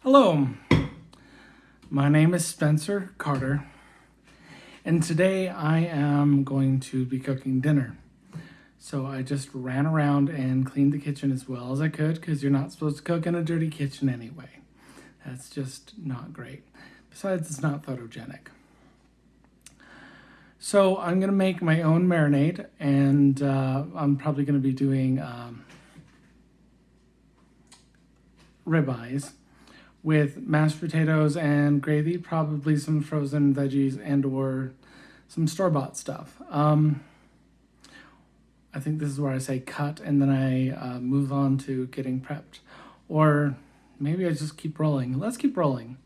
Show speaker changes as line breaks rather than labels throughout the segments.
Hello, my name is Spencer Carter, and today I am going to be cooking dinner. So I just ran around and cleaned the kitchen as well as I could, because you're not supposed to cook in a dirty kitchen anyway. That's just not great. Besides, it's not photogenic. So I'm going to make my own marinade, and I'm probably going to be doing ribeyes with mashed potatoes and gravy, probably some frozen veggies and or some store-bought stuff. I think this is where I say cut and then I move on to getting prepped. Or maybe I just keep rolling. Let's keep rolling.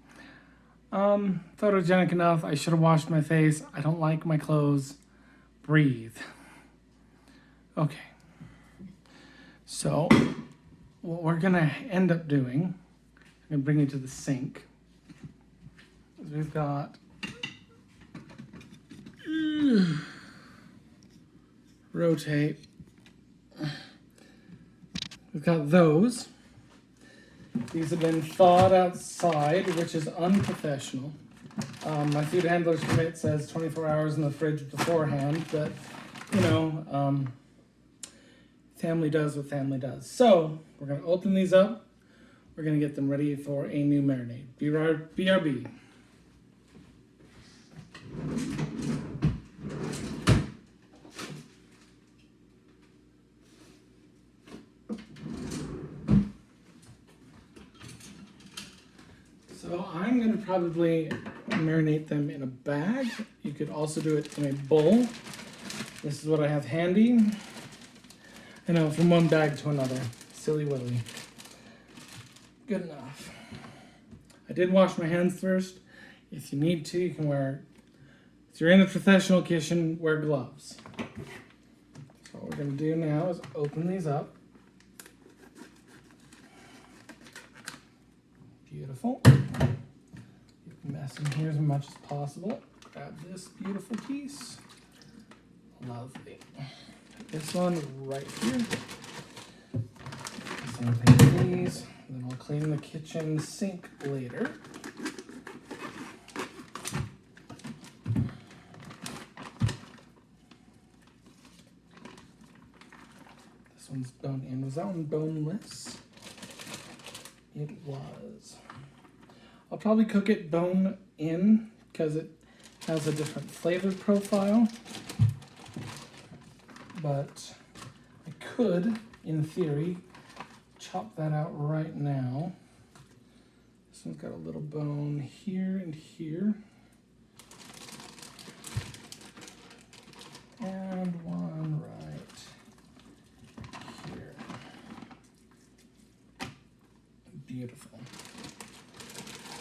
Photogenic enough. I should have washed my face. I don't like my clothes. Breathe. Okay. So what we're gonna end up doing, I'm gonna bring you to the sink, is we've got rotate. We've got those. These have been thawed outside, which is unprofessional. My food handler's permit says 24 hours in the fridge beforehand, but you know, family does what family does. So we're gonna open these up. We're gonna get them ready for a new marinade. BRB. So I'm gonna probably marinate them in a bag. You could also do it in a bowl. This is what I have handy. I know, from one bag to another. Silly willy. Good enough. I did wash my hands first. If you need to, you can wear, if you're in a professional kitchen, wear gloves. So what we're gonna do now is open these up. Beautiful. Get the mess in here as much as possible. Grab this beautiful piece. Lovely. Put this one right here. Same thing with these. And then I'll clean the kitchen sink later. This one's bone in. Was that one boneless? It was. I'll probably cook it bone in because it has a different flavor profile. But I could, in theory, chop that out right now. This one's got a little bone here and here. And one right here. Beautiful.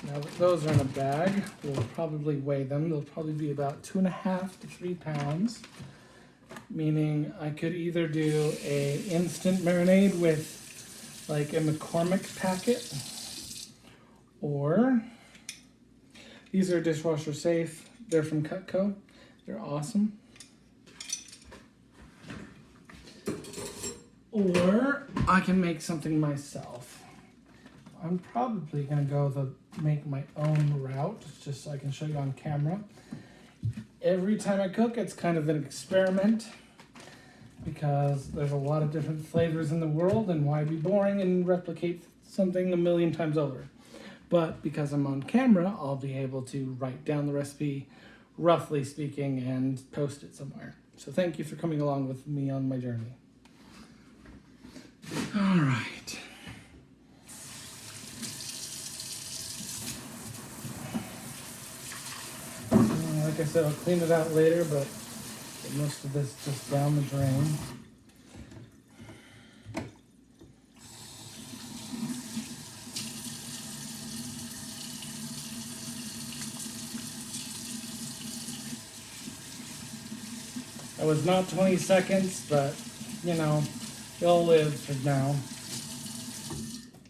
Now that those are in a bag, we'll probably weigh them. They'll probably be about 2.5 to 3 pounds. Meaning I could either do a instant marinade with like a McCormick packet, or these are dishwasher safe. They're from Cutco. They're awesome. Or I can make something myself. I'm probably gonna go make my own route, just so I can show you on camera. Every time I cook, it's kind of an experiment because there's a lot of different flavors in the world, and why be boring and replicate something a million times over? But because I'm on camera, I'll be able to write down the recipe, roughly speaking, and post it somewhere. So thank you for coming along with me on my journey. All right. Like I said, I'll clean it out later, but get most of this just down the drain. That was not 20 seconds, but you know, you'll live for now.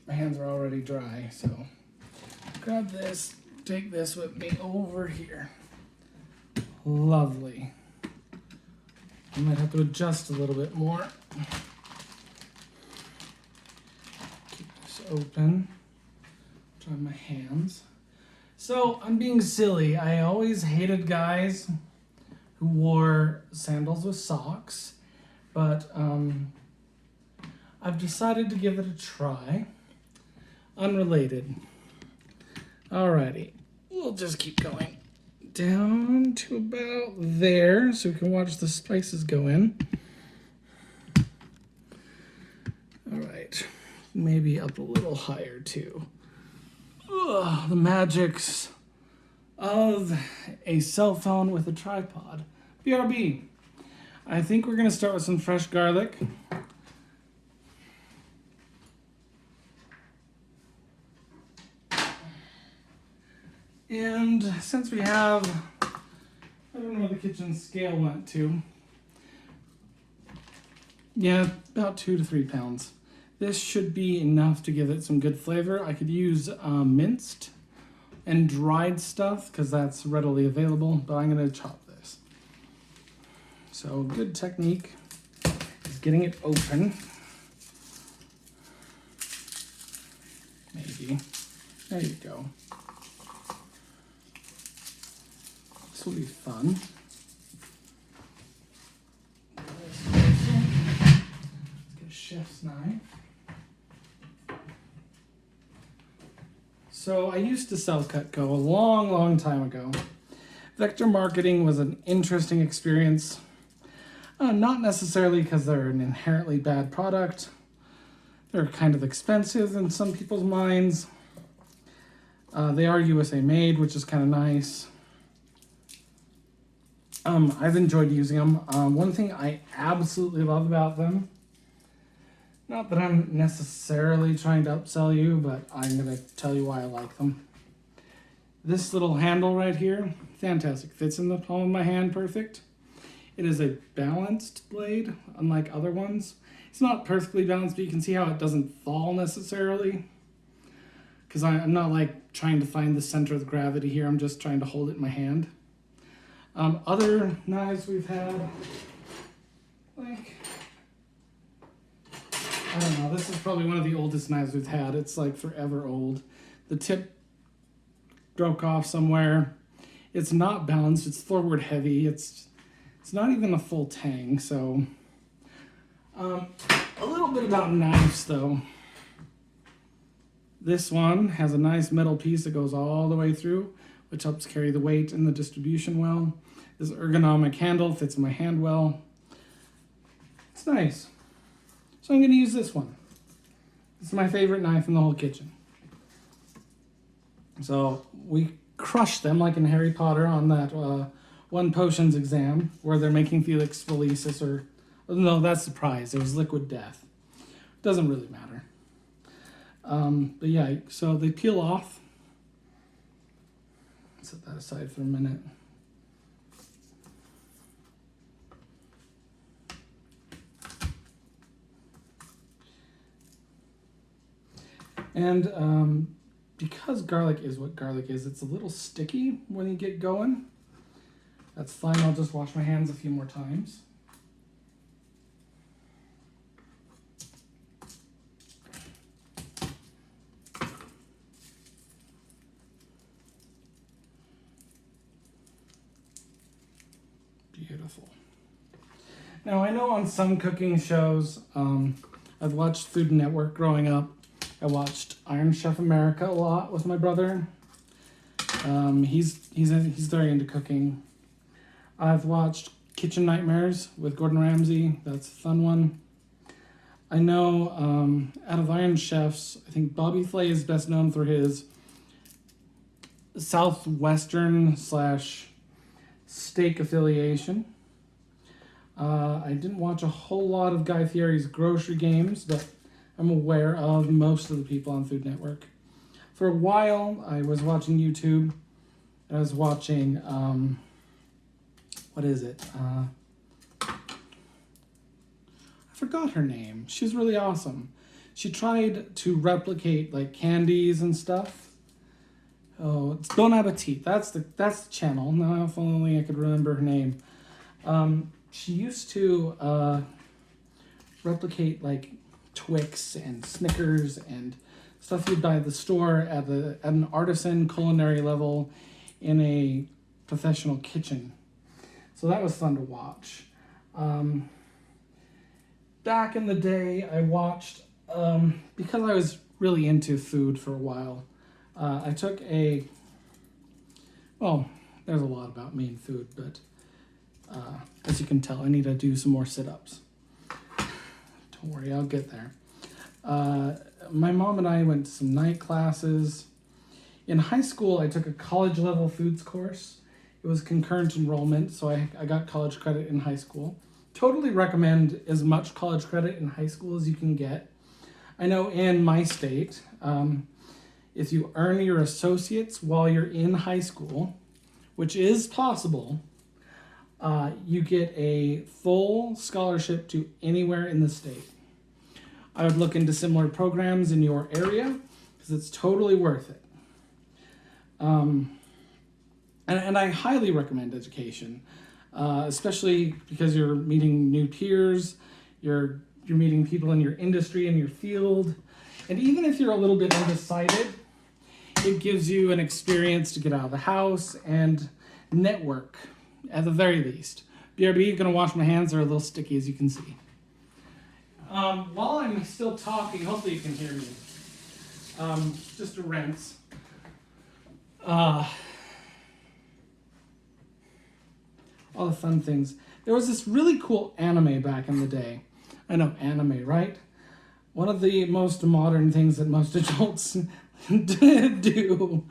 My hands are already dry, so grab this, take this with me over here. Lovely. I might have to adjust a little bit more. Keep this open. Try my hands. So I'm being silly. I always hated guys who wore sandals with socks, but I've decided to give it a try. Unrelated. Alrighty, we'll just keep going down to about there so we can watch the spices go in. Alright, maybe up a little higher too. Ugh, the magics of a cell phone with a tripod. BRB. I think we're gonna start with some fresh garlic. And since we have, I don't know where the kitchen scale went to. Yeah, about 2 to 3 pounds. This should be enough to give it some good flavor. I could use minced and dried stuff because that's readily available, but I'm gonna chop this. So good technique is getting it open. Maybe. There you go. This will be fun. Let's get a chef's knife. So I used to sell Cutco a long, long time ago. Vector marketing was an interesting experience. Not necessarily because they're an inherently bad product. They're kind of expensive in some people's minds. They are USA made, which is kind of nice. I've enjoyed using them. One thing I absolutely love about them, not that I'm necessarily trying to upsell you, but I'm going to tell you why I like them. This little handle right here, fantastic. Fits in the palm of my hand perfect. It is a balanced blade, unlike other ones. It's not perfectly balanced, but you can see how it doesn't fall necessarily. Because I'm not like trying to find the center of gravity here. I'm just trying to hold it in my hand. Other knives we've had, like, I don't know, this is probably one of the oldest knives we've had. It's like forever old. The tip broke off somewhere. It's not balanced, it's forward heavy. It's not even a full tang, so. A little bit about knives though. This one has a nice metal piece that goes all the way through, which helps carry the weight and the distribution well. This ergonomic handle fits in my hand well. It's nice. So I'm going to use this one. It's my favorite knife in the whole kitchen. So we crushed them like in Harry Potter on that one potions exam where they're making Felix Felicis, or no, that's the prize. It was liquid death. Doesn't really matter. But yeah, so they peel off. Set that aside for a minute. And because garlic is what garlic is, it's a little sticky when you get going. That's fine, I'll just wash my hands a few more times. Beautiful. Now I know on some cooking shows, I've watched Food Network growing up. I watched Iron Chef America a lot with my brother. He's very into cooking. I've watched Kitchen Nightmares with Gordon Ramsay. That's a fun one. I know out of Iron Chefs, I think Bobby Flay is best known for his Southwestern / steak affiliation. I didn't watch a whole lot of Guy Fieri's grocery games, but I'm aware of most of the people on Food Network. For a while, I was watching YouTube. I was watching, what is it? I forgot her name. She's really awesome. She tried to replicate like candies and stuff. Oh, it's Bon Appetit. That's the channel. Now, if only I could remember her name. She used to replicate like Twix and Snickers and stuff you'd buy at the store at an artisan culinary level in a professional kitchen. So that was fun to watch. Back in the day, I watched, because I was really into food for a while, I took well, there's a lot about me and food, but as you can tell, I need to do some more sit-ups. Don't worry, I'll get there. My mom and I went to some night classes. In high school, I took a college-level foods course. It was concurrent enrollment, so I got college credit in high school. Totally recommend as much college credit in high school as you can get. I know in my state, if you earn your associates while you're in high school, which is possible, you get a full scholarship to anywhere in the state. I would look into similar programs in your area because it's totally worth it. And I highly recommend education, especially because you're meeting new peers, you're meeting people in your industry and your field, and even if you're a little bit undecided, it gives you an experience to get out of the house and network at the very least. BRB, gonna wash my hands, they're a little sticky as you can see. While I'm still talking, hopefully you can hear me. Just a rinse. All the fun things. There was this really cool anime back in the day. I know, anime, right? One of the most modern things that most adults do.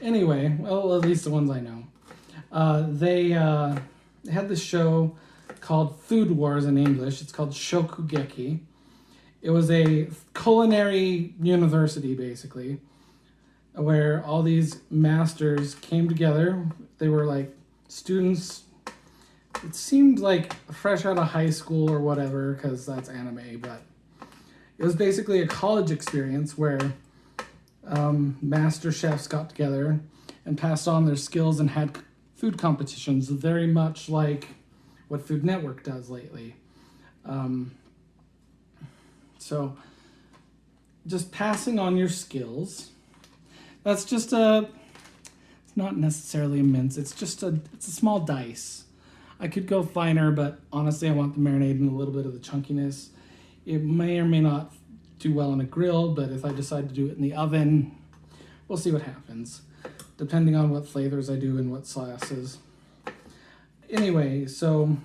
Anyway, well, at least the ones I know. They had this show called Food Wars in English. It's called Shokugeki. It was a culinary university, basically, where all these masters came together. They were like students. It seemed like fresh out of high school or whatever, because that's anime, but it was basically a college experience where master chefs got together and passed on their skills and had food competitions, very much like what Food Network does lately. So just passing on your skills. That's just it's not necessarily a mince, it's a small dice. I could go finer, but honestly I want the marinade and a little bit of the chunkiness. It may or may not do well on a grill, but if I decide to do it in the oven, we'll see what happens, depending on what flavors I do and what sauces. Anyway, so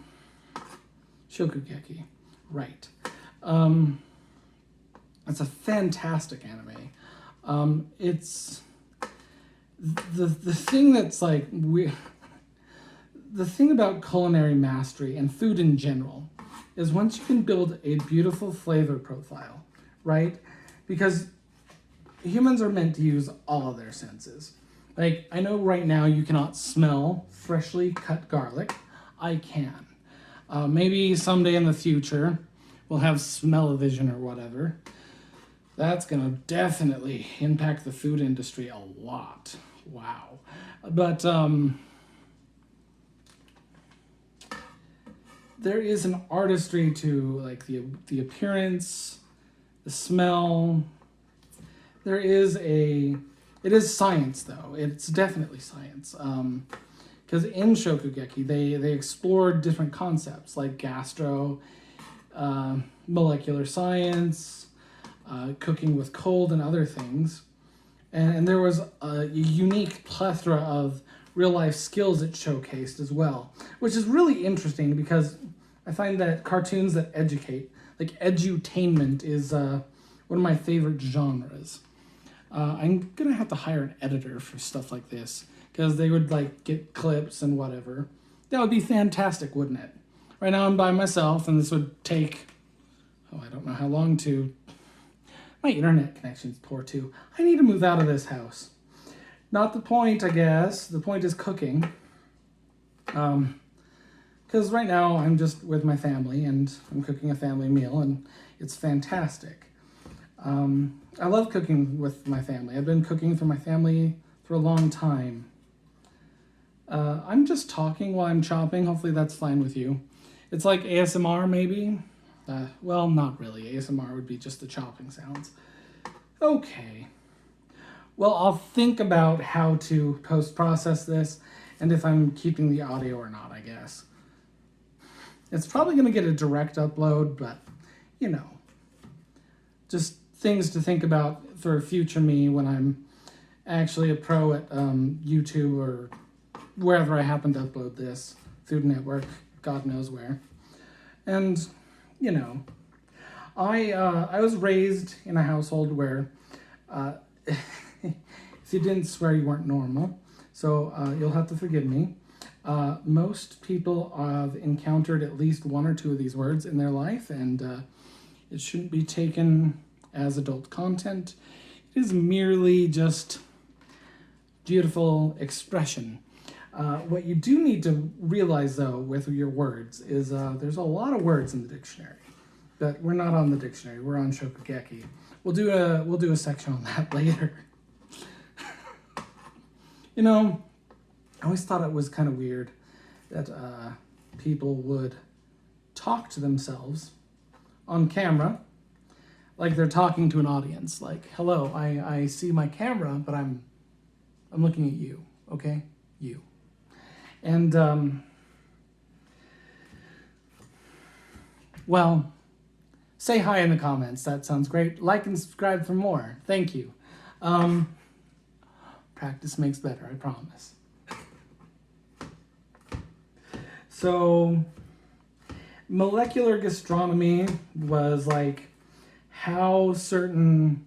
Shokugeki, right. It's a fantastic anime. It's the thing that's like the thing about culinary mastery and food in general is once you can build a beautiful flavor profile, right? Because humans are meant to use all of their senses. Like, I know right now you cannot smell freshly cut garlic. I can. Maybe someday in the future we'll have smell-o-vision or whatever. That's gonna definitely impact the food industry a lot. Wow. But there is an artistry to like the appearance, the smell. It is science though. It's definitely science. Because in Shokugeki, they explored different concepts like gastro, molecular science, cooking with cold and other things. And there was a unique plethora of real-life skills it showcased as well, which is really interesting because I find that cartoons that educate, like edutainment, is one of my favorite genres. I'm gonna have to hire an editor for stuff like this because they would like get clips and whatever. That would be fantastic, wouldn't it? Right now I'm by myself and this would take, I don't know how long to. My internet connection's poor too. I need to move out of this house. Not the point, I guess. The point is cooking. Because right now I'm just with my family and I'm cooking a family meal and it's fantastic. I love cooking with my family. I've been cooking for my family for a long time. I'm just talking while I'm chopping. Hopefully that's fine with you. It's like ASMR maybe. Well, not really. ASMR would be just the chopping sounds. Okay. Well, I'll think about how to post-process this and if I'm keeping the audio or not, I guess. It's probably going to get a direct upload, but, you know, just things to think about for future me when I'm actually a pro at YouTube or wherever I happen to upload this. Food Network, God knows where. And, you know, I was raised in a household where if you didn't swear, you weren't normal. So you'll have to forgive me. Most people have encountered at least one or two of these words in their life, and it shouldn't be taken as adult content. It is merely just beautiful expression. What you do need to realize, though, with your words is there's a lot of words in the dictionary. But we're not on the dictionary. We're on Shokugeki. We'll do a section on that later. You know, I always thought it was kind of weird that people would talk to themselves on camera like they're talking to an audience. Like, hello, I see my camera, but I'm looking at you, okay? You. And, well, say hi in the comments. That sounds great. Like and subscribe for more. Thank you. Practice makes better, I promise. So, molecular gastronomy was like how certain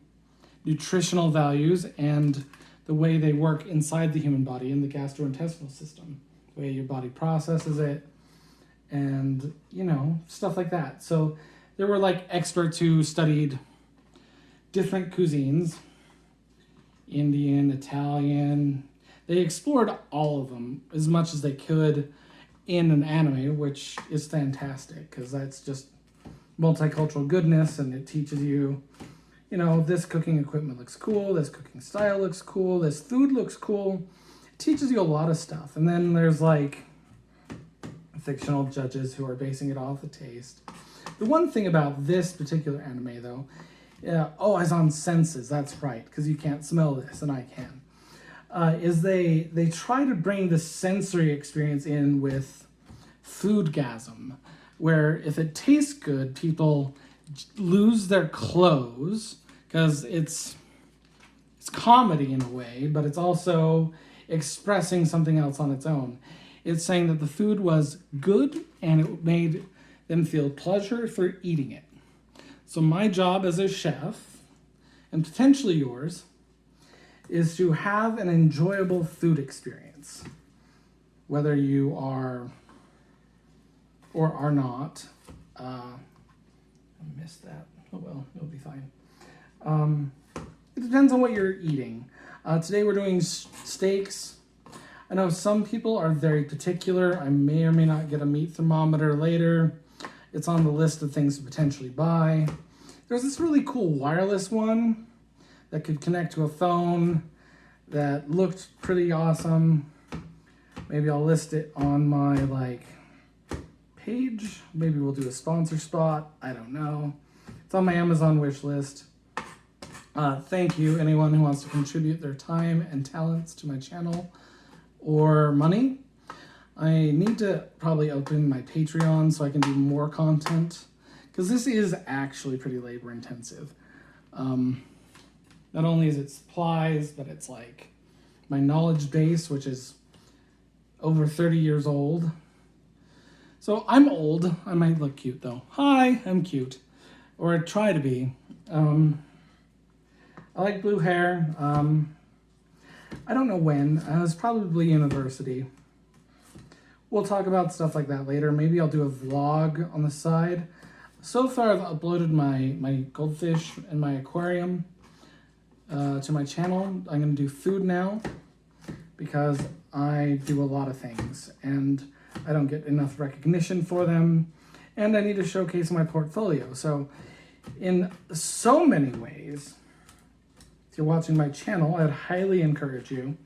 nutritional values and the way they work inside the human body in the gastrointestinal system, the way your body processes it, and, you know, stuff like that. So there were like experts who studied different cuisines, Indian, Italian. They explored all of them as much as they could in an anime, which is fantastic because that's just multicultural goodness, and it teaches you, you know, this cooking equipment looks cool, this cooking style looks cool, this food looks cool. It teaches you a lot of stuff. And then there's like fictional judges who are basing it off the taste. The one thing about this particular anime, though, it's on senses, that's right, because you can't smell this, and I can, is they try to bring the sensory experience in with foodgasm, where if it tastes good, people lose their clothes, because it's comedy in a way, but it's also expressing something else on its own. It's saying that the food was good, and it made them feel pleasure for eating it. So my job as a chef, and potentially yours, is to have an enjoyable food experience. Whether you are or are not. I missed that. Oh well, it'll be fine. It depends on what you're eating. Today we're doing steaks. I know some people are very particular. I may or may not get a meat thermometer later. It's on the list of things to potentially buy. There's this really cool wireless one that could connect to a phone that looked pretty awesome. Maybe I'll list it on my page. Maybe we'll do a sponsor spot. I don't know. It's on my Amazon wish list. Thank you, anyone who wants to contribute their time and talents to my channel or money. I need to probably open my Patreon so I can do more content, because this is actually pretty labor intensive. Not only is it supplies, but it's like my knowledge base, which is over 30 years old. So I'm old. I might look cute though. Hi, I'm cute. Or I try to be. I like blue hair. I don't know when. I was probably university. We'll talk about stuff like that later. Maybe I'll do a vlog on the side. So far, I've uploaded my goldfish and my aquarium to my channel. I'm going to do food now because I do a lot of things and I don't get enough recognition for them, and I need to showcase my portfolio. So in so many ways, if you're watching my channel, I would highly encourage you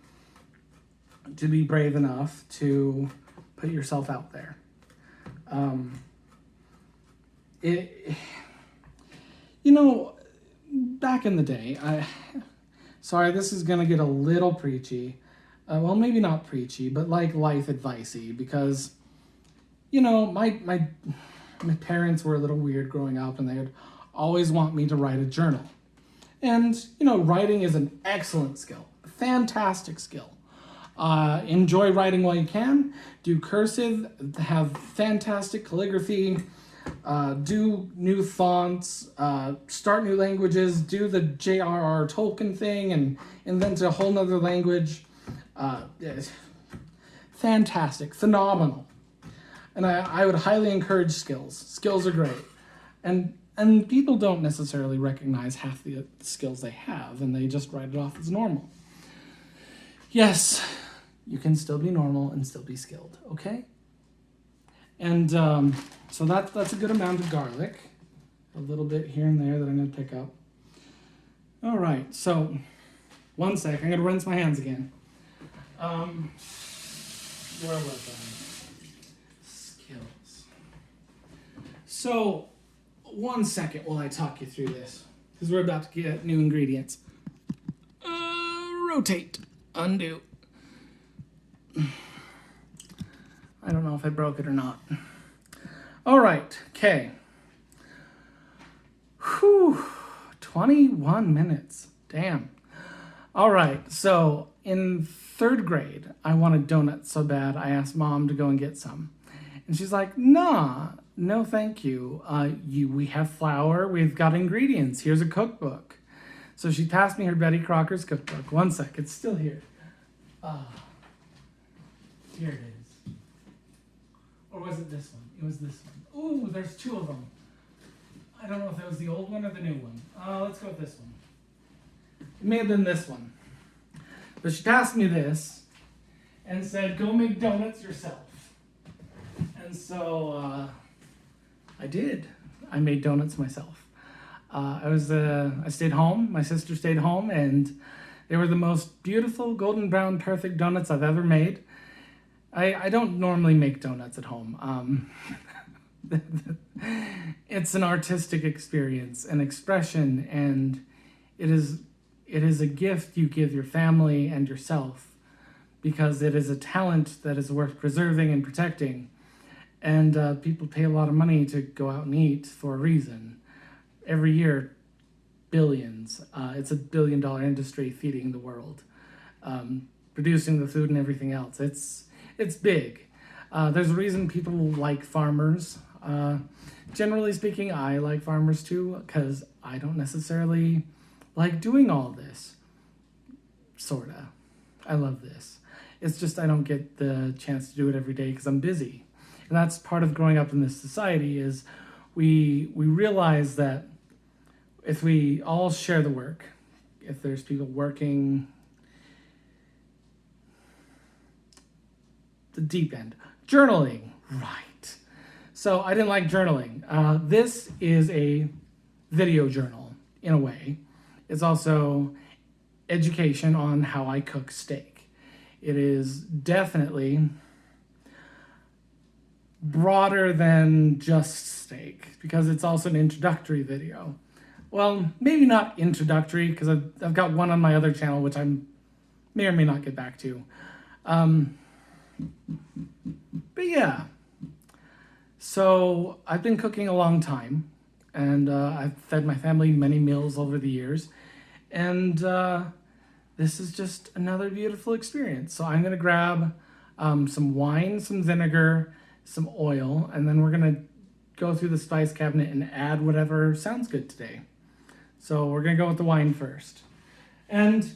to be brave enough to put yourself out there. back in the day, sorry, this is gonna get a little preachy. Well, maybe not preachy, but like life advicey, because, you know, my parents were a little weird growing up, and they would always want me to write a journal. And, you know, writing is an excellent skill, a fantastic skill. Enjoy writing while you can. Do cursive, have fantastic calligraphy, do new fonts, start new languages, do the J.R.R. Tolkien thing and invent a whole nother language. Fantastic, phenomenal. And I would highly encourage skills. Skills are great. And people don't necessarily recognize half the skills they have, and they just write it off as normal. Yes, you can still be normal and still be skilled, okay? And so that's a good amount of garlic. A little bit here and there that I'm going to pick up. All right, so 1 sec. I'm going to rinse my hands again. Where was I? Skills. So 1 second while I talk you through this, because we're about to get new ingredients. Rotate. Undo. I don't know if I broke it or not. All right, okay. Whew, 21 minutes. Damn. All right, so in 3rd grade, I wanted donuts so bad, I asked Mom to go and get some. And she's like, nah, no thank you. We have flour, we've got ingredients. Here's a cookbook. So she passed me her Betty Crocker's cookbook. 1 sec, it's still here. Here it is. Or was it this one? It was this one. Ooh, there's 2 of them. I don't know if it was the old one or the new one. Let's go with this one. It may have been this one. But she passed me this and said, go make donuts yourself. And so I did. I made donuts myself. I stayed home. My sister stayed home, and they were the most beautiful golden brown perfect donuts I've ever made. I don't normally make donuts at home. It's an artistic experience, an expression, and it is a gift you give your family and yourself, because it is a talent that is worth preserving and protecting. And people pay a lot of money to go out and eat for a reason. Every year, billions. It's a $1 billion industry feeding the world, producing the food and everything else. It's big. There's a reason people like farmers. Generally speaking, I like farmers too, because I don't necessarily like doing all this. Sorta. I love this. It's just I don't get the chance to do it every day because I'm busy. And that's part of growing up in this society, is we realize that if we all share the work, if there's people working the deep end, journaling, right. So I didn't like journaling. This is a video journal in a way. It's also education on how I cook steak. It is definitely broader than just steak, because it's also an introductory video. Well, maybe not introductory, because I've got one on my other channel, which I may or may not get back to. But yeah, so I've been cooking a long time, and I've fed my family many meals over the years, and this is just another beautiful experience. So I'm going to grab some wine, some vinegar, some oil, and then we're going to go through the spice cabinet and add whatever sounds good today. So we're going to go with the wine first. And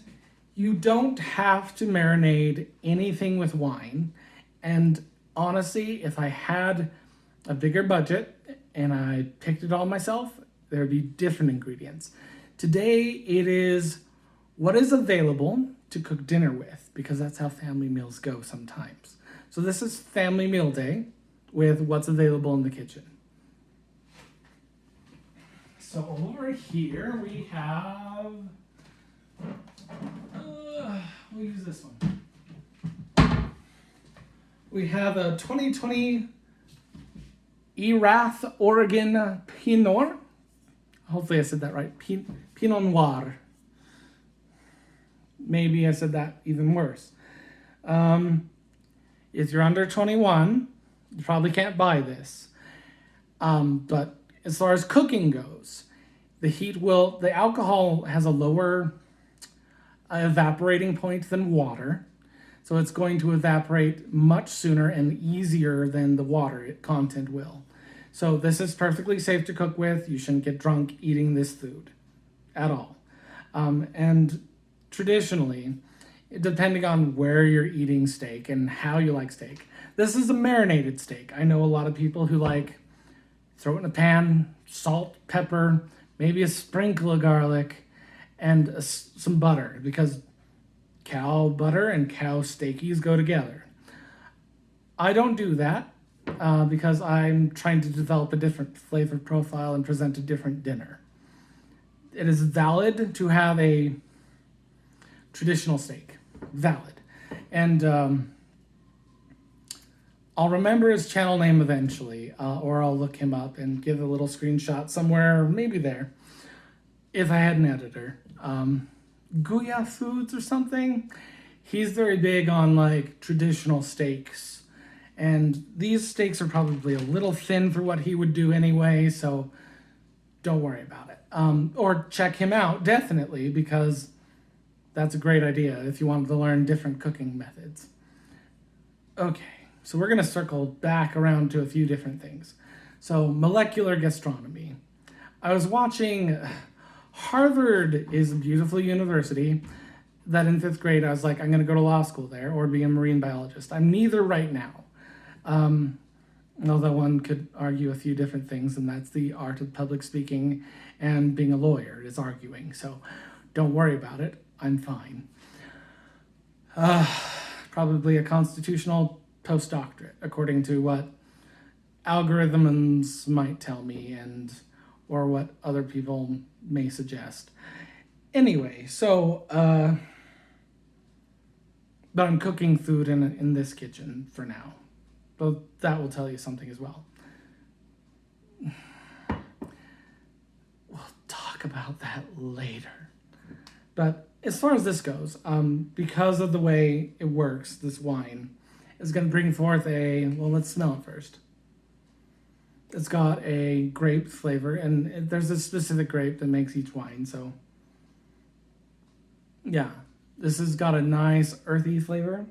you don't have to marinate anything with wine. And honestly, if I had a bigger budget and I picked it all myself, there would be different ingredients. Today, it is what is available to cook dinner with, because that's how family meals go sometimes. So this is family meal day with what's available in the kitchen. So over here we have, we'll use this one. We have a 2020 Erath Oregon Pinot. Hopefully I said that right. Pinot Noir. Maybe I said that even worse. If you're under 21, you probably can't buy this. But as far as cooking goes, the alcohol has a lower evaporating point than water. So it's going to evaporate much sooner and easier than the water content will. So this is perfectly safe to cook with. You shouldn't get drunk eating this food at all. And traditionally, depending on where you're eating steak and how you like steak, this is a marinated steak. I know a lot of people who like throw it in a pan, salt, pepper, maybe a sprinkle of garlic, and some butter, because cow butter and cow steakies go together. I don't do that because I'm trying to develop a different flavor profile and present a different dinner. It is valid to have a traditional steak. Valid. And I'll remember his channel name eventually, or I'll look him up and give a little screenshot somewhere, maybe there, if I had an editor. Guya Foods or something. He's very big on like traditional steaks, and these steaks are probably a little thin for what he would do anyway, so don't worry about it. Or check him out, definitely, because that's a great idea if you wanted to learn different cooking methods. Okay, so we're gonna circle back around to a few different things. So molecular gastronomy. I was watching, Harvard is a beautiful university that in 5th grade I was like, I'm gonna go to law school there or be a marine biologist. I'm neither right now. Although one could argue a few different things, and that's the art of public speaking and being a lawyer is arguing. So don't worry about it. I'm fine. Probably a constitutional postdoctorate, according to what algorithms might tell me or what other people may suggest. Anyway, so, but I'm cooking food in this kitchen for now. But that will tell you something as well. We'll talk about that later. But as far as this goes, because of the way it works, this wine is going to bring forth well, let's smell it first. It's got a grape flavor, and there's a specific grape that makes each wine, so yeah, this has got a nice earthy flavor.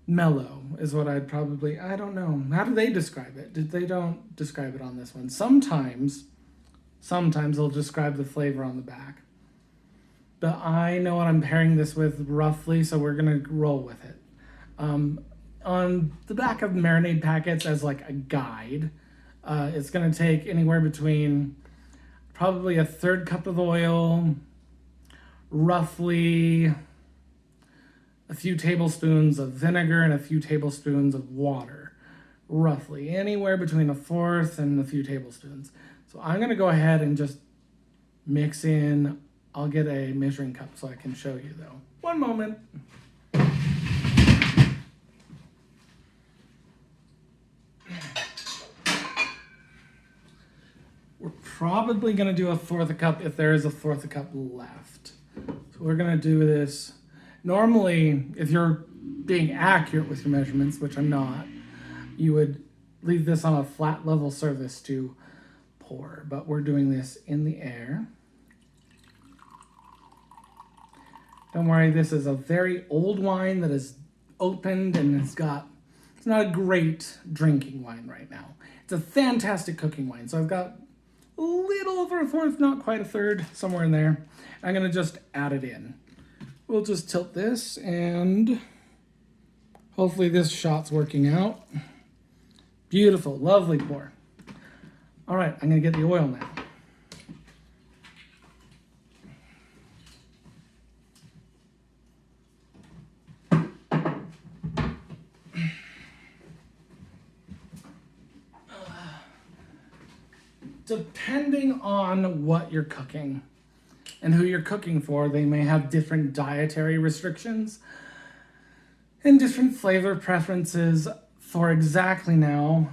Mellow is what I don't know. How do they describe it? They don't describe it on this one. Sometimes they'll describe the flavor on the back. But I know what I'm pairing this with roughly, so we're gonna roll with it. On the back of marinade packets as like a guide, it's gonna take anywhere between probably a 1/3 cup of oil, roughly a few tablespoons of vinegar and a few tablespoons of water, roughly anywhere between a 1/4 and a few tablespoons. So I'm gonna go ahead and just mix in. I'll get a measuring cup so I can show you though. One moment. We're probably gonna do a 1/4 cup if there is a 1/4 cup left. So we're gonna do this. Normally, if you're being accurate with your measurements, which I'm not, you would leave this on a flat level surface to pour, but we're doing this in the air. Don't worry, this is a very old wine that is opened and it's not a great drinking wine right now. It's a fantastic cooking wine. So I've got a little over a 1/4, not quite a 1/3, somewhere in there. I'm gonna just add it in. We'll just tilt this and hopefully this shot's working out. Beautiful, lovely pour. All right, I'm gonna get the oil now. Depending on what you're cooking and who you're cooking for, they may have different dietary restrictions and different flavor preferences for exactly now,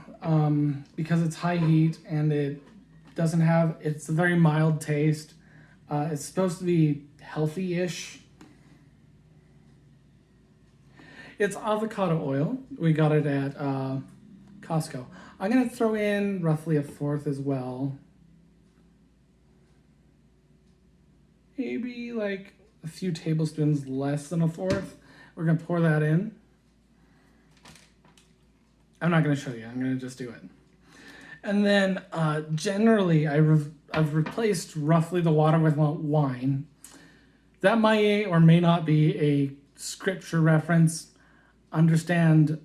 because it's high heat and it Doesn't have, it's a very mild taste. It's supposed to be healthy-ish. It's avocado oil. We got it at Costco. I'm gonna throw in roughly a fourth as well. Maybe like a few tablespoons less than a fourth. We're gonna pour that in. I'm not gonna show you, I'm gonna just do it. And then generally I've replaced roughly the water with wine. That may or may not be a scripture reference. Understand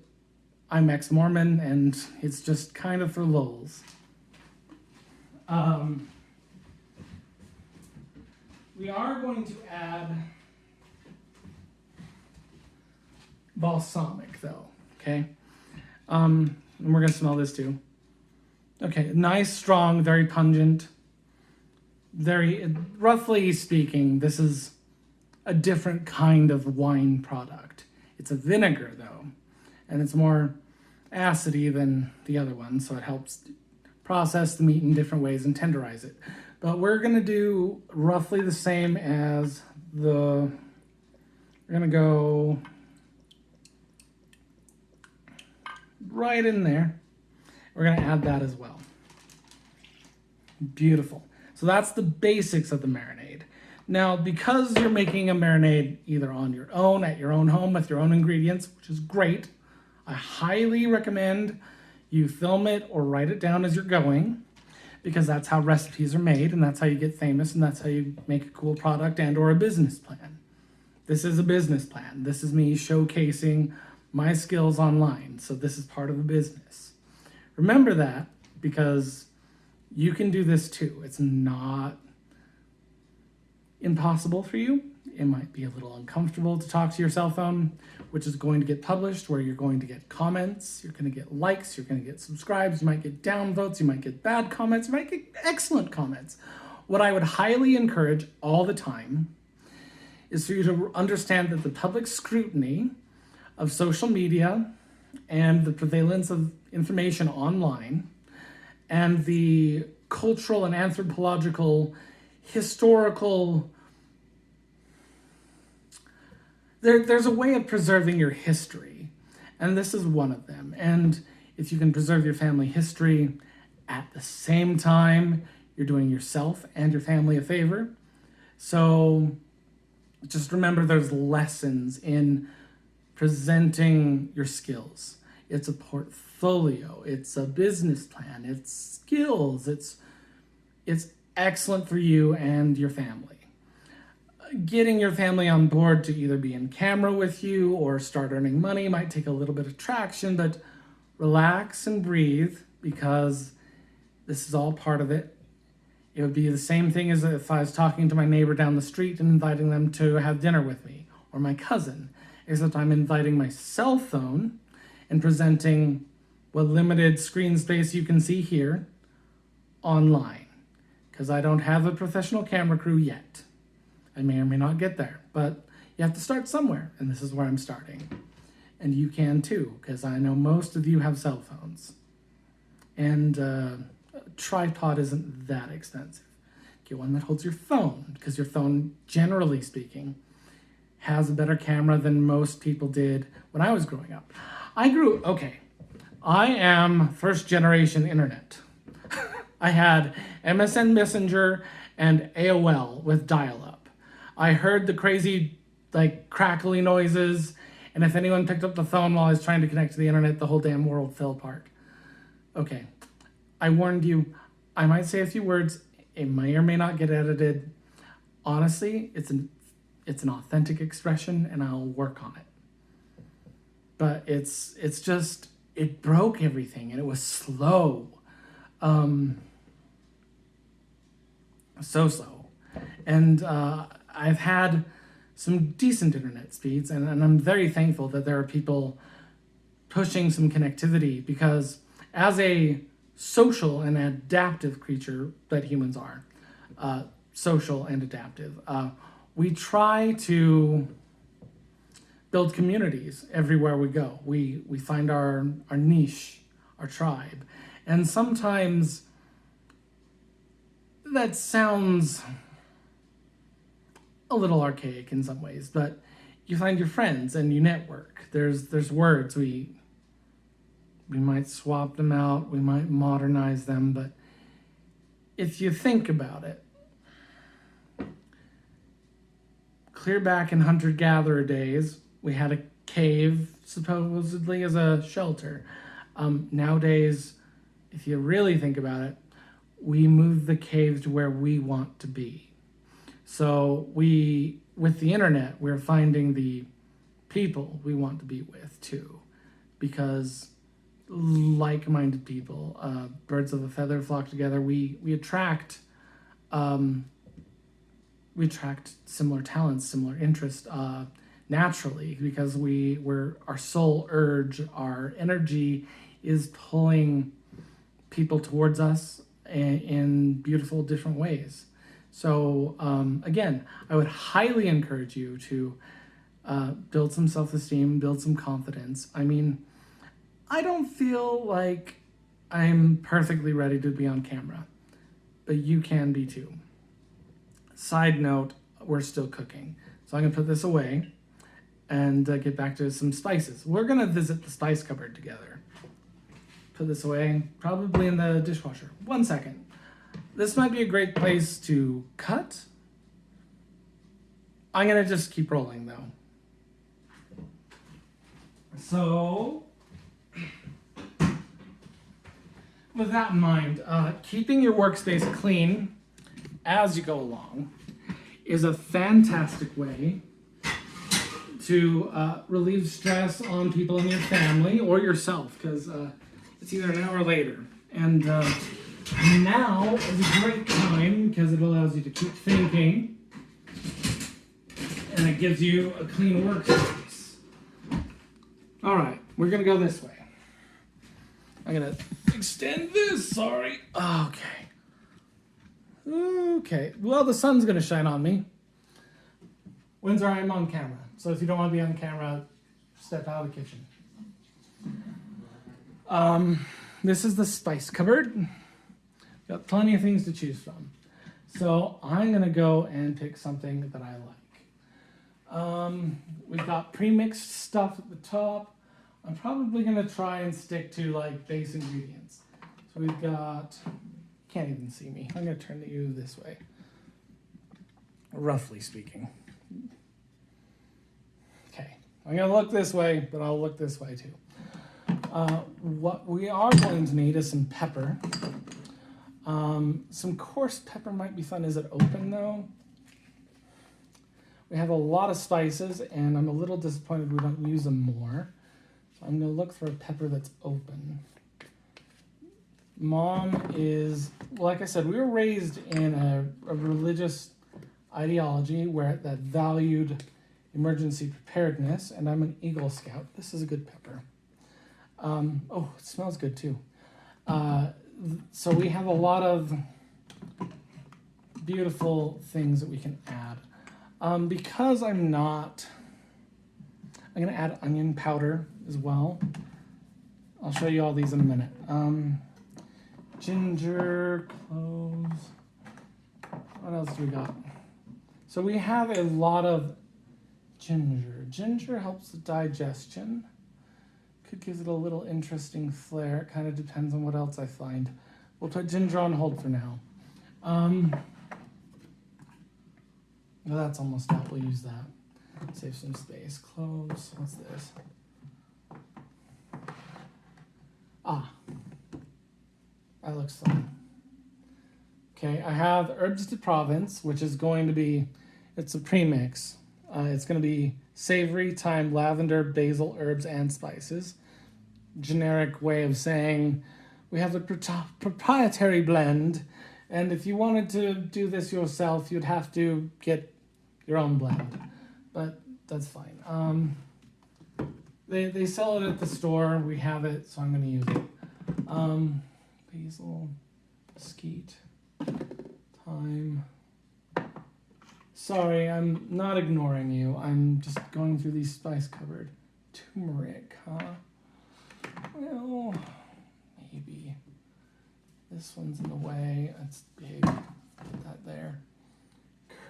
I'm ex-Mormon and it's just kind of for lulz. We are going to add balsamic though, okay? And we're gonna smell this too. Okay, nice, strong, very pungent. Very, roughly speaking, this is a different kind of wine product. It's a vinegar though, and it's more acidy than the other one, so it helps process the meat in different ways and tenderize it. But we're gonna do roughly the same as we're gonna go right in there. We're gonna add that as well. Beautiful. So that's the basics of the marinade. Now, because you're making a marinade either on your own, at your own home, with your own ingredients, which is great, I highly recommend you film it or write it down as you're going, because that's how recipes are made, and that's how you get famous, and that's how you make a cool product and or a business plan. This is a business plan. This is me showcasing my skills online, so this is part of a business. Remember that, because you can do this too. It's not impossible for you. It might be a little uncomfortable to talk to your cell phone, which is going to get published, where you're going to get comments, you're going to get likes, you're going to get subscribes, you might get downvotes, you might get bad comments, you might get excellent comments. What I would highly encourage all the time is for you to understand that the public scrutiny of social media and the prevalence of information online and the cultural and anthropological, historical, there's a way of preserving your history, and this is one of them. And if you can preserve your family history at the same time, you're doing yourself and your family a favor. So just remember, there's lessons in presenting your skills. It's a portfolio, it's a business plan, it's skills, it's excellent for you and your family. Getting your family on board to either be in camera with you or start earning money might take a little bit of traction, but relax and breathe, because this is all part of it. It would be the same thing as if I was talking to my neighbor down the street and inviting them to have dinner with me, or my cousin, except I'm inviting my cell phone and presenting what limited screen space you can see here online, because I don't have a professional camera crew yet. I may or may not get there, but you have to start somewhere, and this is where I'm starting. And you can too, because I know most of you have cell phones. And a tripod isn't that expensive. Get one that holds your phone, because your phone, generally speaking, has a better camera than most people did when I was growing up. I am first generation internet. I had MSN Messenger and AOL with dial-up. I heard the crazy, crackly noises, and if anyone picked up the phone while I was trying to connect to the internet, the whole damn world fell apart. Okay, I warned you. I might say a few words. It may or may not get edited. Honestly, it's an authentic expression, and I'll work on it. But it's just, it broke everything, and it was slow. So slow. And I've had some decent internet speeds, and I'm very thankful that there are people pushing some connectivity, because as a social and adaptive creature that humans are, social and adaptive, we try to build communities everywhere we go. We find our niche, our tribe. And sometimes that sounds a little archaic in some ways, but you find your friends and you network. There's words we might swap them out, we might modernize them, but if you think about it, clear back in hunter-gatherer days, we had a cave supposedly as a shelter. Nowadays, if you really think about it, we move the cave to where we want to be. So with the internet, we're finding the people we want to be with too, because like-minded people, birds of a feather flock together. We attract similar talents, similar interests naturally, because our soul urge, our energy is pulling people towards us in beautiful different ways. So again, I would highly encourage you to build some self-esteem, build some confidence. I mean, I don't feel like I'm perfectly ready to be on camera, but you can be too. Side note, we're still cooking. So I'm gonna put this away and get back to some spices. We're gonna visit the spice cupboard together. Put this away, probably in the dishwasher. 1 second. This might be a great place to cut. I'm gonna just keep rolling though. So, with that in mind, keeping your workspace clean as you go along is a fantastic way to relieve stress on people in your family or yourself, because it's either an hour later. And now is a great time because it allows you to keep thinking and it gives you a clean workspace. All right, we're gonna go this way. I'm gonna extend this, sorry. Okay. Okay, well, the sun's gonna shine on me. Windsor, I'm on camera. So if you don't want to be on camera, step out of the kitchen. This is the spice cupboard. Got plenty of things to choose from. So I'm gonna go and pick something that I like. We've got pre-mixed stuff at the top. I'm probably gonna try and stick to like base ingredients. So we've got, can't even see me. I'm gonna turn you this way. Roughly speaking. Okay, I'm gonna look this way, but I'll look this way too. What we are going to need is some pepper. Some coarse pepper might be fun. Is it open though? We have a lot of spices and I'm a little disappointed we don't use them more. So I'm gonna look for a pepper that's open. Mom is, like I said, we were raised in a religious ideology where that valued emergency preparedness, and I'm an Eagle Scout. This is a good pepper. Oh, it smells good too. So we have a lot of beautiful things that we can add. Because I'm gonna add onion powder as well. I'll show you all these in a minute. Ginger, cloves. What else do we got? So we have a lot of ginger. Ginger helps with digestion. Could give it a little interesting flair. It kind of depends on what else I find. We'll put ginger on hold for now. No, that's almost out. We'll use that. Save some space. Cloves. What's this? Ah. That looks fun. Okay, I have herbs de Provence, which is going to be, it's a premix. It's going to be savory, thyme, lavender, basil, herbs, and spices. Generic way of saying we have a proprietary blend, and if you wanted to do this yourself, you'd have to get your own blend, but that's fine. They sell it at the store. We have it, so I'm going to use it. Basil, mesquite, thyme. Sorry, I'm not ignoring you. I'm just going through these spice cupboard. Turmeric, huh? Well, maybe. This one's in the way. That's big. Put that there.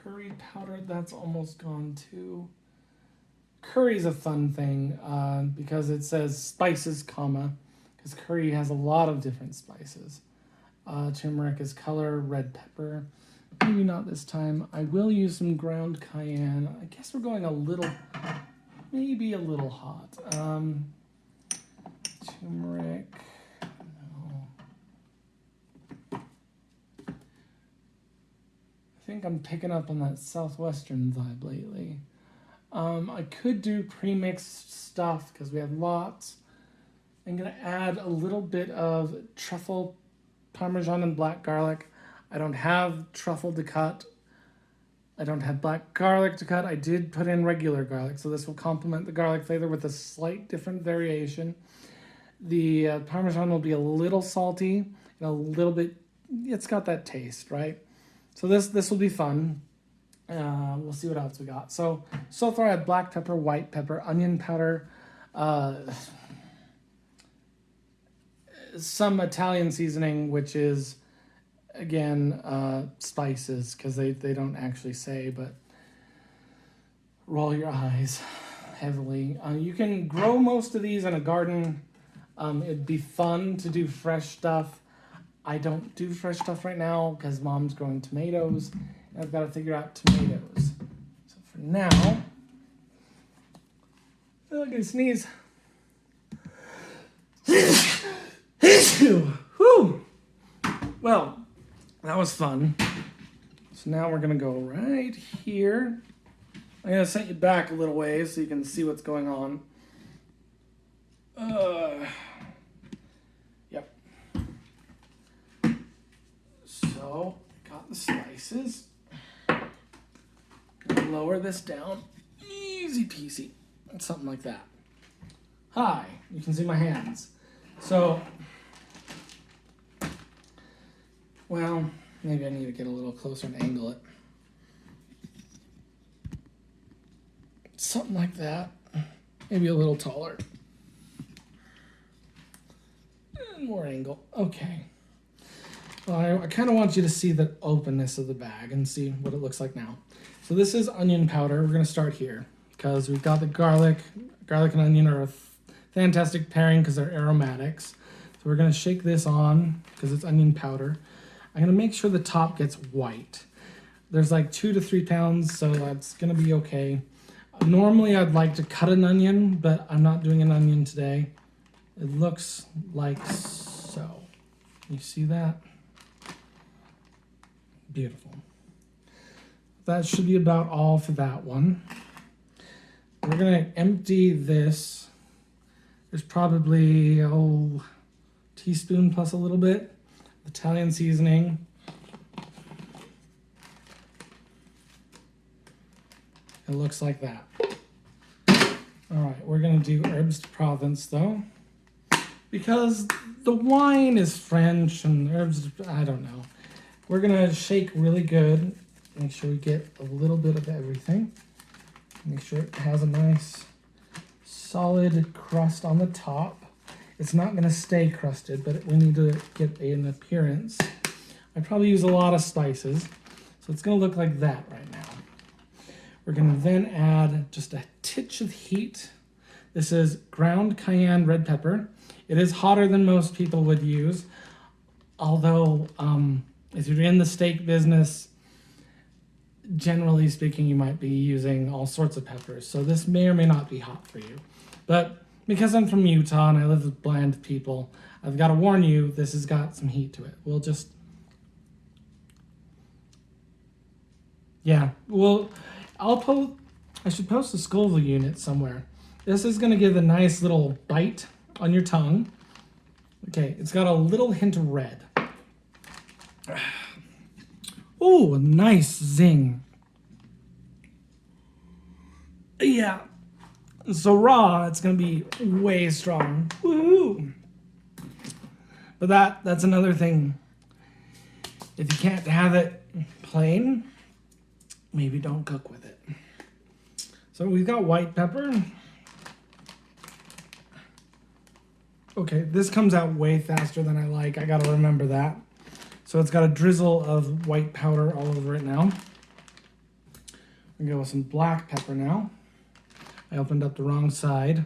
Curry powder, that's almost gone too. Curry's a fun thing because it says spices, comma, because curry has a lot of different spices. Turmeric is color, red pepper. Maybe not this time. I will use some ground cayenne. I guess we're going a little, maybe a little hot. Turmeric. No. I think I'm picking up on that southwestern vibe lately. I could do pre-mixed stuff because we have lots. I'm going to add a little bit of truffle, Parmesan, and black garlic. I don't have truffle to cut. I don't have black garlic to cut. I did put in regular garlic, so this will complement the garlic flavor with a slight different variation. The Parmesan will be a little salty and a little bit, it's got that taste, right? So this will be fun. We'll see what else we got. So far I had black pepper, white pepper, onion powder, some Italian seasoning, which is, again, spices, because they don't actually say, but roll your eyes heavily. You can grow most of these in a garden. It'd be fun to do fresh stuff. I don't do fresh stuff right now because Mom's growing tomatoes. And I've got to figure out tomatoes. So for now, I'm gonna sneeze. Whew. Well, that was fun. So now we're gonna go right here. I'm gonna set you back a little ways so you can see what's going on. Yep. So, got the slices. Lower this down. Easy peasy. Something like that. Hi, you can see my hands. So, well, maybe I need to get a little closer and angle it. Something like that. Maybe a little taller. And more angle. Okay. Well, I kind of want you to see the openness of the bag and see what it looks like now. So this is onion powder. We're going to start here because we've got the garlic. Garlic and onion are a fantastic pairing because they're aromatics. So we're going to shake this on because it's onion powder. I'm going to make sure the top gets white. There's like 2 to 3 pounds, so that's going to be okay. Normally I'd like to cut an onion, but I'm not doing an onion today. It looks like so. You see that? Beautiful. That should be about all for that one. We're gonna empty this. There's probably, teaspoon plus a little bit. Italian seasoning. It looks like that. All right, we're gonna do herbs de Provence though, because the wine is French and herbs, I don't know. We're gonna shake really good. Make sure we get a little bit of everything. Make sure it has a nice solid crust on the top. It's not gonna stay crusted, but we need to get an appearance. I probably use a lot of spices, so it's gonna look like that right now. We're gonna then add just a titch of heat. This is ground cayenne red pepper. It is hotter than most people would use, although if you're in the steak business, generally speaking, you might be using all sorts of peppers. So this may or may not be hot for you. But because I'm from Utah and I live with bland people, I've got to warn you, this has got some heat to it. We'll just... Yeah, well, I should post a Scoville unit somewhere. This is going to give a nice little bite on your tongue. Okay, it's got a little hint of red. Oh, a nice zing. Yeah. So raw, it's going to be way strong. Woohoo! But that's another thing. If you can't have it plain, maybe don't cook with it. So we've got white pepper. Okay, this comes out way faster than I like. I got to remember that. So it's got a drizzle of white powder all over it now. I'm gonna go with some black pepper now. I opened up the wrong side.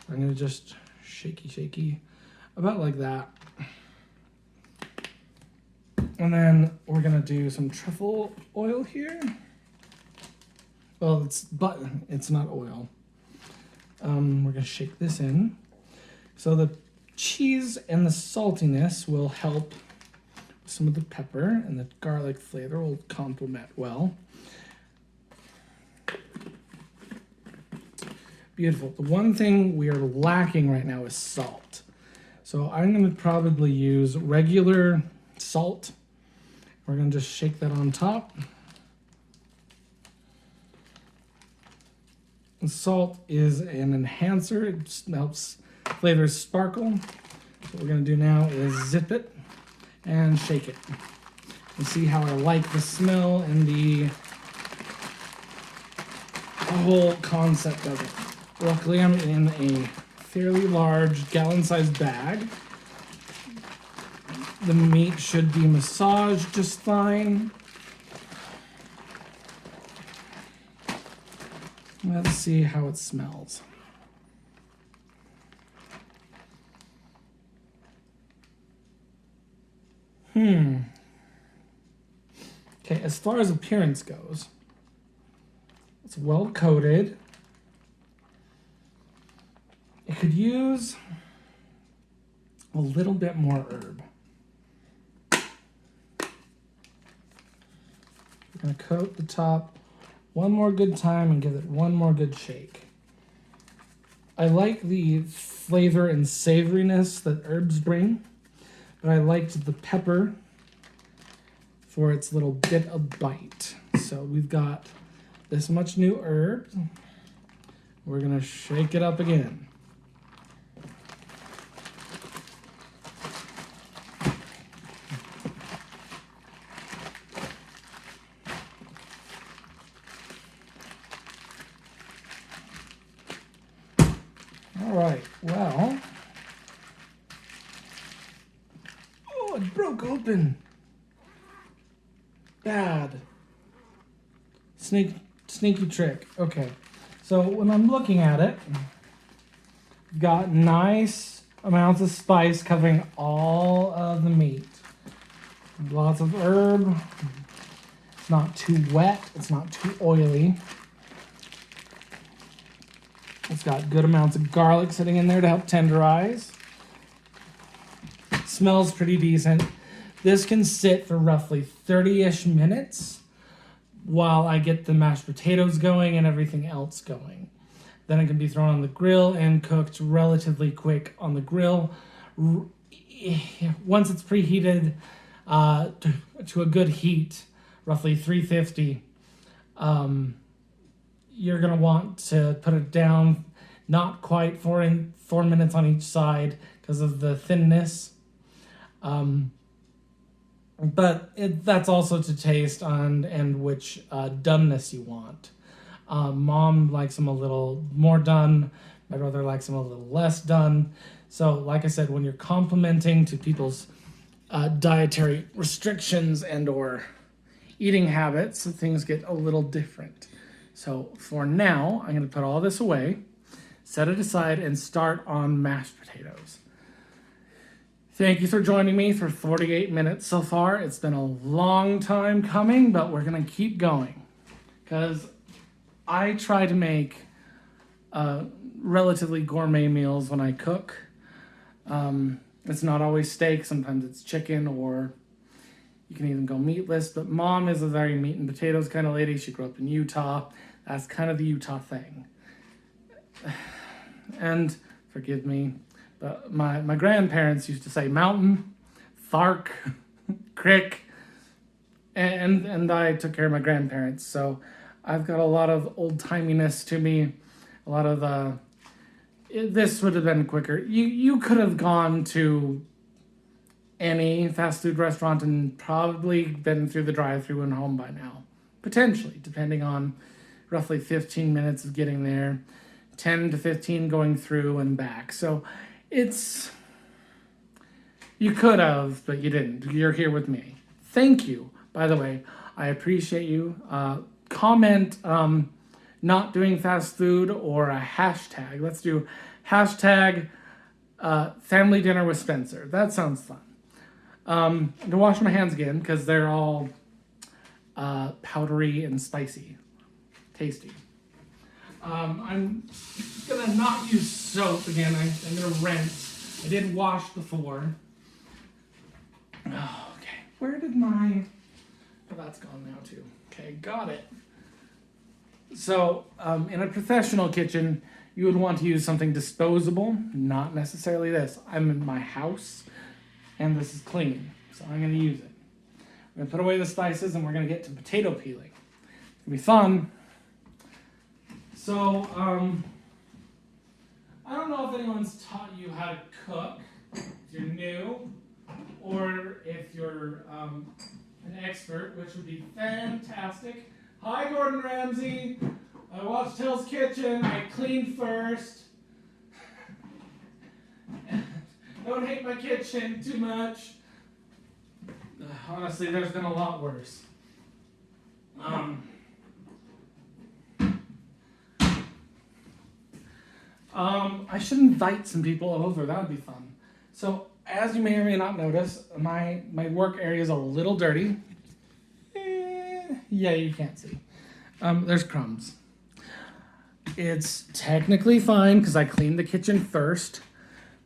I'm gonna just shaky, about like that. And then we're gonna do some truffle oil here. Well, it's not oil. We're gonna shake this in. So the cheese and the saltiness will help some of the pepper, and the garlic flavor will complement well. Beautiful. The one thing we are lacking right now is salt. So I'm going to probably use regular salt. We're going to just shake that on top. And salt is an enhancer. It just helps flavors sparkle. What we're going to do now is zip it and shake it. And see how I like the smell and the whole concept of it. Luckily, I'm in a fairly large gallon-sized bag. The meat should be massaged just fine. Let's see how it smells. Okay, as far as appearance goes, it's well coated. It could use a little bit more herb. We're going to coat the top one more good time and give it one more good shake. I like the flavor and savoriness that herbs bring, but I liked the pepper for its little bit of bite. So we've got this much new herb. We're going to shake it up again. All right, well, oh, it broke open. Bad. Sneaky trick. Okay, so when I'm looking at it, we've got nice amounts of spice covering all of the meat. Lots of herb. It's not too wet. It's not too oily. It's got good amounts of garlic sitting in there to help tenderize. Smells pretty decent. This can sit for roughly 30-ish minutes while I get the mashed potatoes going and everything else going. Then it can be thrown on the grill and cooked relatively quick on the grill. Once it's preheated to a good heat, roughly 350, you're going to want to put it down not quite 4 minutes on each side because of the thinness. But that's also to taste and which doneness you want. Mom likes them a little more done. My brother likes them a little less done. So like I said, when you're complimenting to people's dietary restrictions and or eating habits, things get a little different. So for now, I'm going to put all this away, set it aside, and start on mashed potatoes. Thank you for joining me for 48 minutes so far. It's been a long time coming, but we're going to keep going because I try to make relatively gourmet meals when I cook. It's not always steak. Sometimes it's chicken, or you can even go meatless. But Mom is a very meat and potatoes kind of lady. She grew up in Utah. That's kind of the Utah thing. And forgive me, but my grandparents used to say mountain, thark, crick, and I took care of my grandparents. So I've got a lot of old-timiness to me, a lot of this would have been quicker. You could have gone to any fast food restaurant and probably been through the drive-thru and home by now. Potentially, depending on roughly 15 minutes of getting there, 10 to 15 going through and back. So you could have, but you didn't. You're here with me. thank you, by the way. I appreciate you. Comment not doing fast food or a hashtag. Let's do hashtag family dinner with Spencer. That sounds fun. I'm gonna wash my hands again because they're all powdery and spicy. Tasty. I'm gonna not use soap again. I'm gonna rinse. I did wash before. Oh, okay. Where did my... Oh, that's gone now too. Okay, got it. So, in a professional kitchen, you would want to use something disposable, not necessarily this. I'm in my house, and this is clean, so I'm going to use it. I'm going to put away the spices, and we're going to get to potato peeling. It's going to be fun. So, I don't know if anyone's taught you how to cook, if you're new, or if you're an expert, which would be fantastic. Hi, Gordon Ramsay. I watched Hell's Kitchen. I cleaned first. Don't hate my kitchen too much. Honestly, there's been a lot worse. I should invite some people over. That would be fun. So, as you may or may not notice, my work area is a little dirty. Yeah, you can't see. There's crumbs. It's technically fine because I cleaned the kitchen first,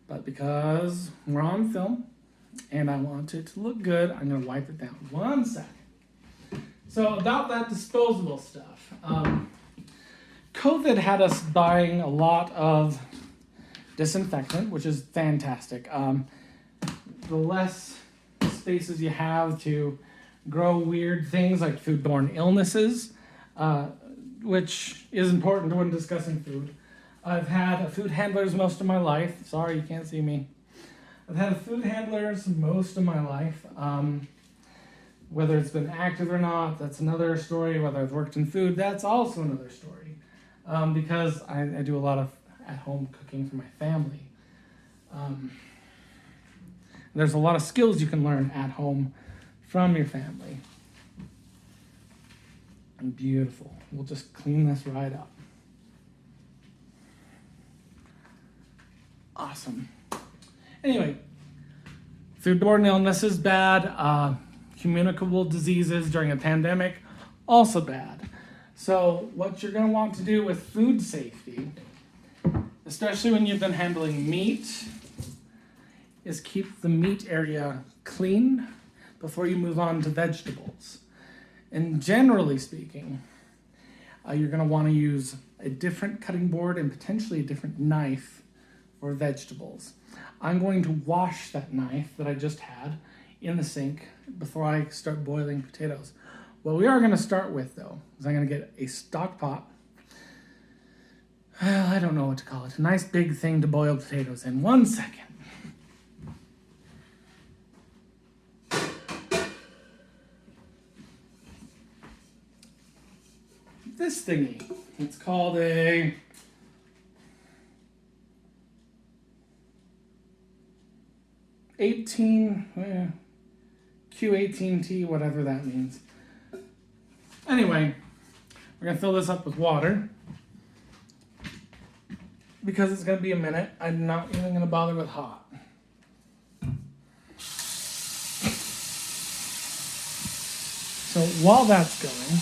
but because we're on film and I want it to look good, I'm going to wipe it down. 1 second. So about that disposable stuff. COVID had us buying a lot of disinfectant, which is fantastic. The less spaces you have to grow weird things like foodborne illnesses, which is important when discussing food. I've had food handlers most of my life. Sorry, you can't see me. I've had food handlers most of my life. Whether it's been active or not, that's another story. Whether I've worked in food, that's also another story. Because I do a lot of at-home cooking for my family. There's a lot of skills you can learn at home from your family. And beautiful. We'll just clean this right up. Awesome. Anyway, foodborne illness is bad. Communicable diseases during a pandemic, also bad. So what you're going to want to do with food safety, especially when you've been handling meat, is keep the meat area clean before you move on to vegetables. And generally speaking, you're going to want to use a different cutting board and potentially a different knife for vegetables. I'm going to wash that knife that I just had in the sink before I start boiling potatoes. What we are going to start with, though, is I'm going to get a stock pot. I don't know what to call it. A nice big thing to boil potatoes in. 1 second. This thingy. It's called a Q18T, whatever that means. Anyway, we're going to fill this up with water. Because it's going to be a minute, I'm not even going to bother with hot. So while that's going,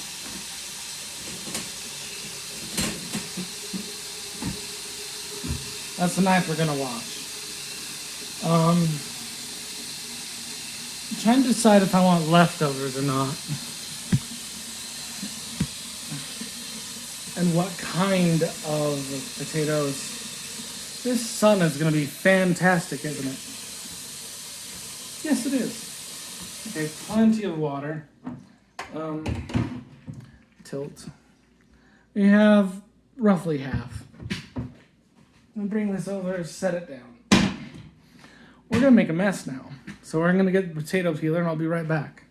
that's the knife we're going to wash. I'm trying to decide if I want leftovers or not. And what kind of potatoes. This sun is going to be fantastic, isn't it? Yes, it is. Okay, plenty of water. Tilt. We have roughly half. I'm going to bring this over, set it down. We're going to make a mess now. So we're going to get the potato peeler and I'll be right back.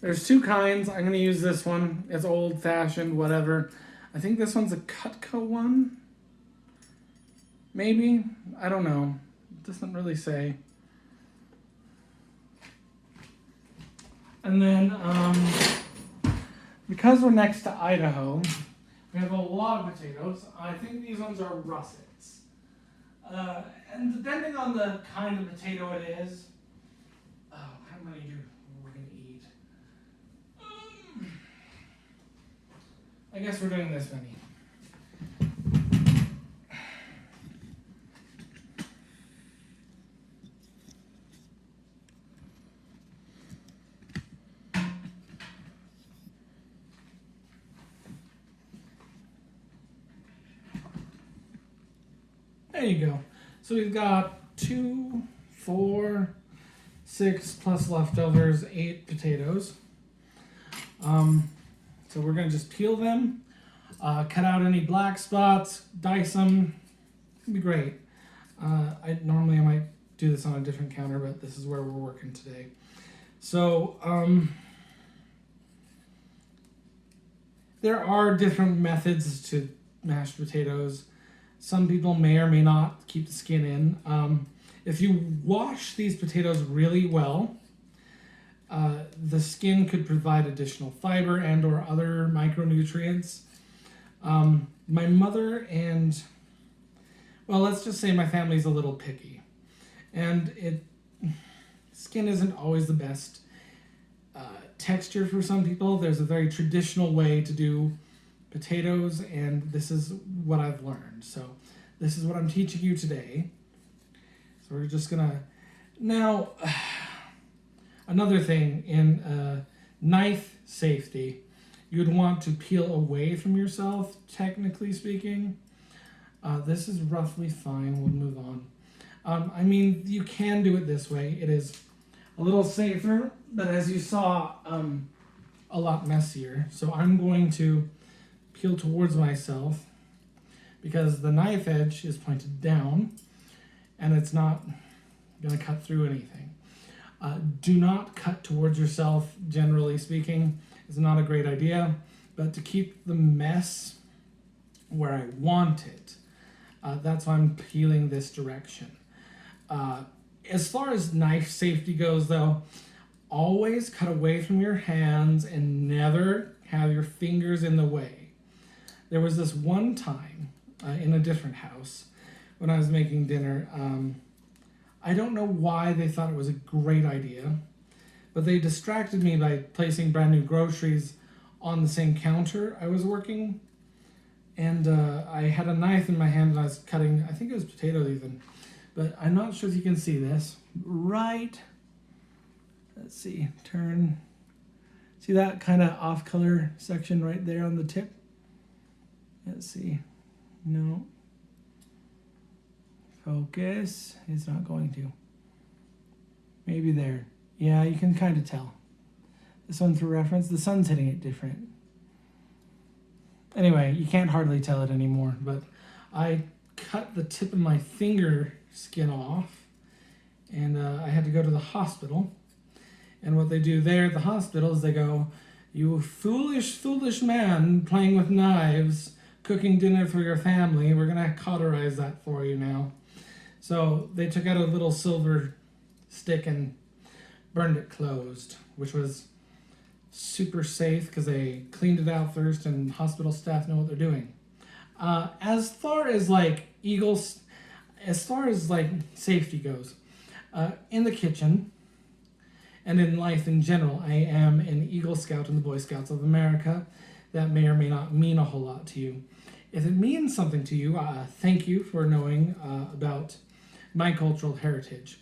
There's two kinds. I'm going to use this one. It's old-fashioned, whatever. I think this one's a Cutco one. Maybe? I don't know. It doesn't really say. And then, because we're next to Idaho, we have a lot of potatoes. I think these ones are Russets. And depending on the kind of potato it is, how many we're going to eat? I guess we're doing this many. There you go. So we've got 2, 4, 6 plus leftovers, 8 potatoes. So we're gonna just peel them, cut out any black spots, dice them. It'd be great. I might do this on a different counter, but this is where we're working today. So there are different methods to mashed potatoes. Some people may or may not keep the skin in. If you wash these potatoes really well, the skin could provide additional fiber and or other micronutrients. My mother and, well, let's just say my family's a little picky. And skin isn't always the best texture for some people. There's a very traditional way to do potatoes, and this is what I've learned. So this is what I'm teaching you today. So we're just gonna, now, another thing in knife safety, you'd want to peel away from yourself, technically speaking. This is roughly fine, we'll move on. I mean, you can do it this way. It is a little safer, but as you saw, a lot messier. So I'm going to peel towards myself because the knife edge is pointed down and it's not going to cut through anything. Do not cut towards yourself, generally speaking. It's not a great idea, but to keep the mess where I want it, that's why I'm peeling this direction. As far as knife safety goes, though, always cut away from your hands and never have your fingers in the way. There was this one time in a different house when I was making dinner. I don't know why they thought it was a great idea, but they distracted me by placing brand new groceries on the same counter I was working. And I had a knife in my hand and I was cutting, I think it was potatoes even, but I'm not sure if you can see this. Right, let's see, turn. See that kind of off color section right there on the tip? Let's see. No. Focus. It's not going to. Maybe there. Yeah, you can kind of tell. This one for reference. The sun's hitting it different. Anyway, you can't hardly tell it anymore, but I cut the tip of my finger skin off, and I had to go to the hospital. And what they do there at the hospital is they go, "You foolish, foolish man playing with knives, cooking dinner for your family. We're going to cauterize that for you now." So they took out a little silver stick and burned it closed, which was super safe because they cleaned it out first and hospital staff know what they're doing. As far as like safety goes, in the kitchen and in life in general, I am an Eagle Scout in the Boy Scouts of America. That may or may not mean a whole lot to you. If it means something to you, thank you for knowing about my cultural heritage.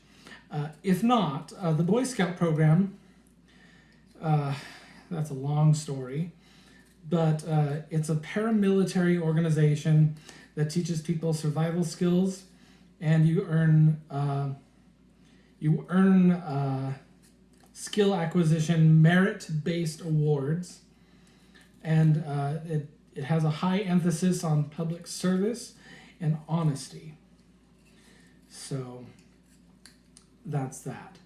If not, the Boy Scout program, that's a long story, but it's a paramilitary organization that teaches people survival skills, and you earn skill acquisition merit-based awards, and it has a high emphasis on public service and honesty. So that's that.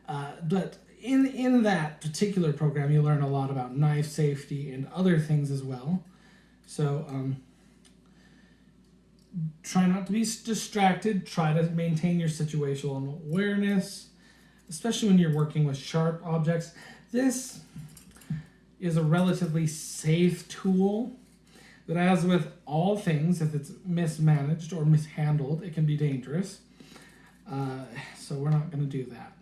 But in that particular program, you learn a lot about knife safety and other things as well. So try not to be distracted. Try to maintain your situational awareness, especially when you're working with sharp objects. This is a relatively safe tool that, as with all things, if it's mismanaged or mishandled, it can be dangerous. So we're not going to do that.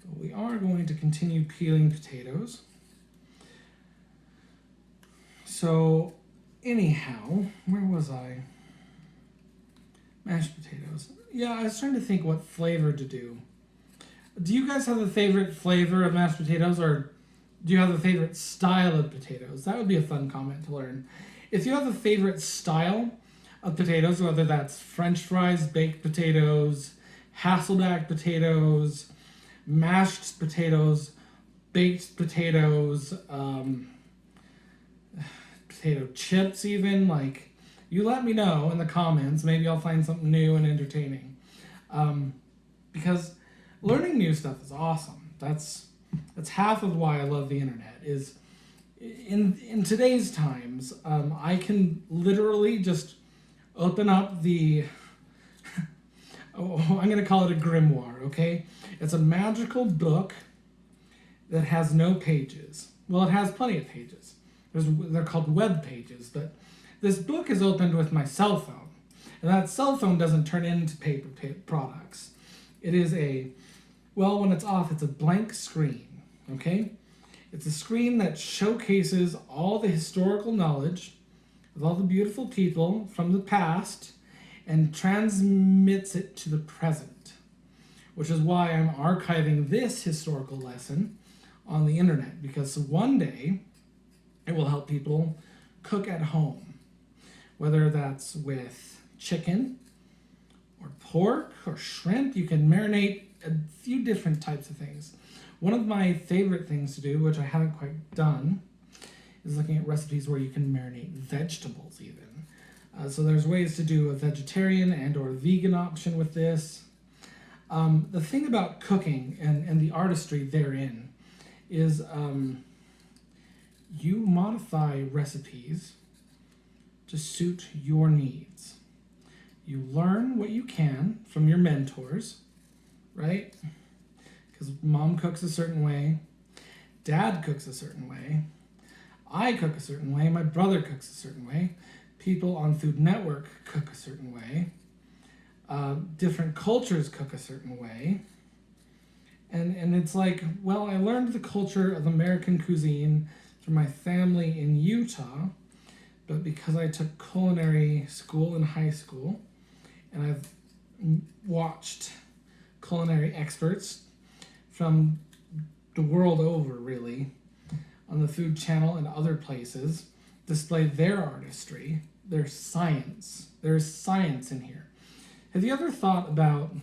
But we are going to continue peeling potatoes. So anyhow, where was I? Mashed potatoes. Yeah, I was trying to think what flavor to do. Do you guys have a favorite flavor of mashed potatoes, or do you have a favorite style of potatoes? That would be a fun comment to learn. If you have a favorite style of potatoes, whether that's French fries, baked potatoes, Hasselback potatoes, mashed potatoes, baked potatoes, potato chips even, like, you let me know in the comments. Maybe I'll find something new and entertaining. Because learning new stuff is awesome. That's half of why I love the internet. Is in today's times, I can literally just open up the I'm going to call it a grimoire, okay? It's a magical book that has no pages. Well, it has plenty of pages. They're called web pages, but this book is opened with my cell phone. And that cell phone doesn't turn into paper products. It is when it's off, it's a blank screen, okay? It's a screen that showcases all the historical knowledge of all the beautiful people from the past and transmits it to the present, which is why I'm archiving this historical lesson on the internet, because one day it will help people cook at home, whether that's with chicken or pork or shrimp. You can marinate a few different types of things. One of my favorite things to do, which I haven't quite done, is looking at recipes where you can marinate vegetables even. So there's ways to do a vegetarian and or vegan option with this. The thing about cooking and the artistry therein is you modify recipes to suit your needs. You learn what you can from your mentors, right? Because mom cooks a certain way, dad cooks a certain way, I cook a certain way, my brother cooks a certain way, people on Food Network cook a certain way, different cultures cook a certain way. And it's like, well, I learned the culture of American cuisine from my family in Utah, but because I took culinary school in high school, and I've watched culinary experts from the world over, really, on the Food Channel and other places, display their artistry, their science. There's science in here. Have you ever thought about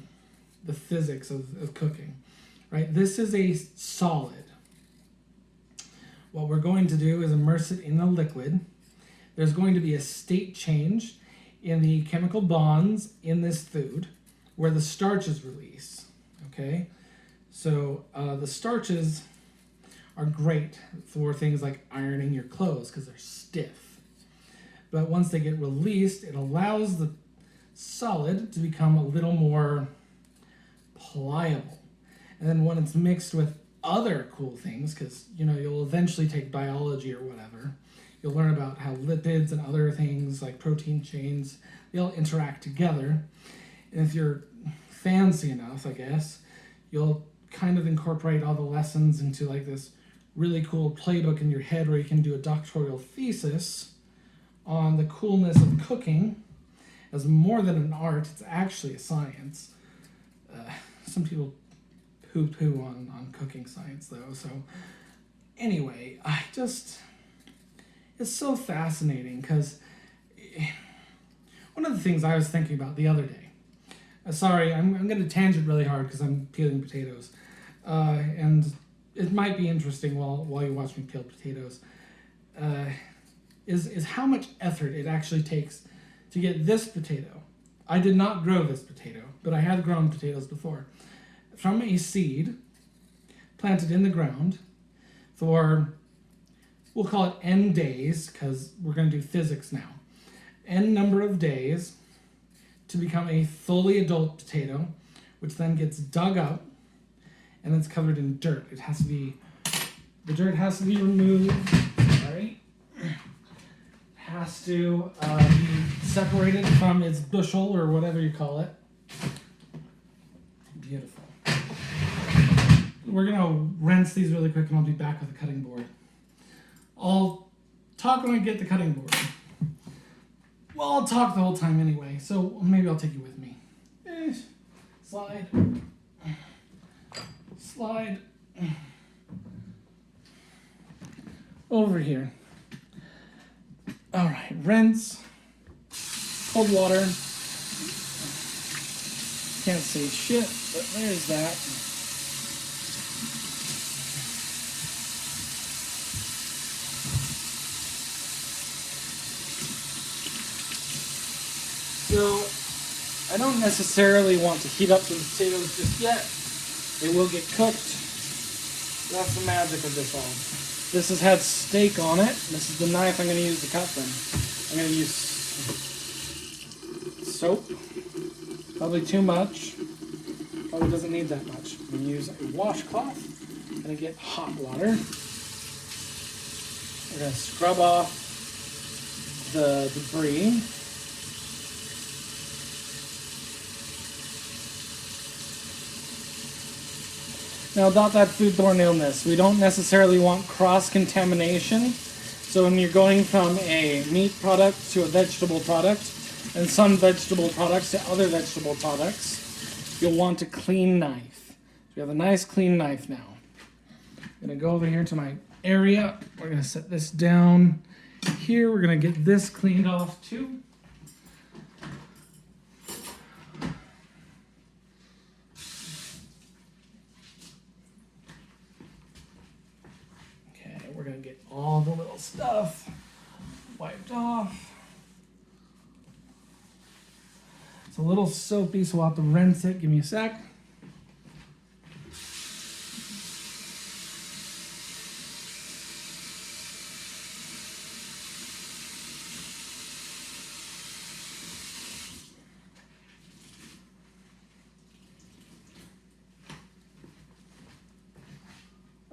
the physics of cooking? Right? This is a solid. What we're going to do is immerse it in a liquid. There's going to be a state change in the chemical bonds in this food where the starches release. Okay? So the starches are great for things like ironing your clothes because they're stiff. But once they get released, it allows the solid to become a little more pliable. And then when it's mixed with other cool things, because you'll eventually take biology or whatever, you'll learn about how lipids and other things like protein chains, they'll interact together. And if you're fancy enough, I guess, you'll kind of incorporate all the lessons into like this really cool playbook in your head where you can do a doctoral thesis on the coolness of cooking as more than an art. It's actually a science. Some people poo-poo on cooking science though. So anyway, it's so fascinating because one of the things I was thinking about the other day, sorry, I'm going to tangent really hard because I'm peeling potatoes, and it might be interesting while you watch me peel potatoes, is how much effort it actually takes to get this potato. I did not grow this potato, but I have grown potatoes before. From a seed planted in the ground for, we'll call it N days, because we're going to do physics now. N number of days to become a fully adult potato, which then gets dug up and it's covered in dirt. It has to be, the dirt has to be removed, sorry. It has to be separated from its bushel or whatever you call it. Beautiful. We're gonna rinse these really quick and I'll be back with a cutting board. I'll talk when I get the cutting board. Well, I'll talk the whole time anyway, so maybe I'll take you with me. Slide. Slide. Over here. All right, rinse. Cold water. Can't see shit, but there's that. So, I don't necessarily want to heat up the potatoes just yet. They will get cooked. That's the magic of this all. This has had steak on it. This is the knife I'm going to use to cut them. I'm going to use soap. Probably too much. Probably doesn't need that much. I'm going to use a washcloth. I'm going to get hot water. We're going to scrub off the debris. Now, about that foodborne illness, we don't necessarily want cross-contamination. So when you're going from a meat product to a vegetable product, and some vegetable products to other vegetable products, you'll want a clean knife. So we have a nice clean knife now. I'm going to go over here to my area. We're going to set this down here. We're going to get this cleaned off too. We're going to get all the little stuff wiped off. It's a little soapy, so we'll have to rinse it. Give me a sec.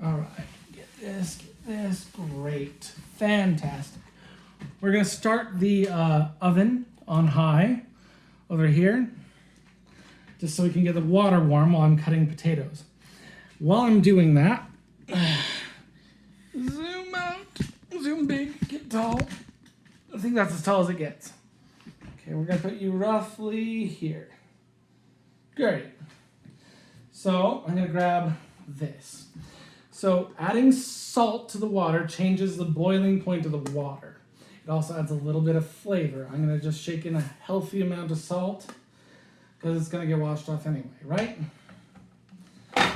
All right, get this. Great, fantastic. We're gonna start the oven on high over here, just so we can get the water warm while I'm cutting potatoes. While I'm doing that, zoom out, zoom big, get tall. I think that's as tall as it gets. Okay, we're gonna put you roughly here. Great. So I'm gonna grab this. So adding salt to the water changes the boiling point of the water. It also adds a little bit of flavor. I'm going to just shake in a healthy amount of salt because it's going to get washed off anyway, right?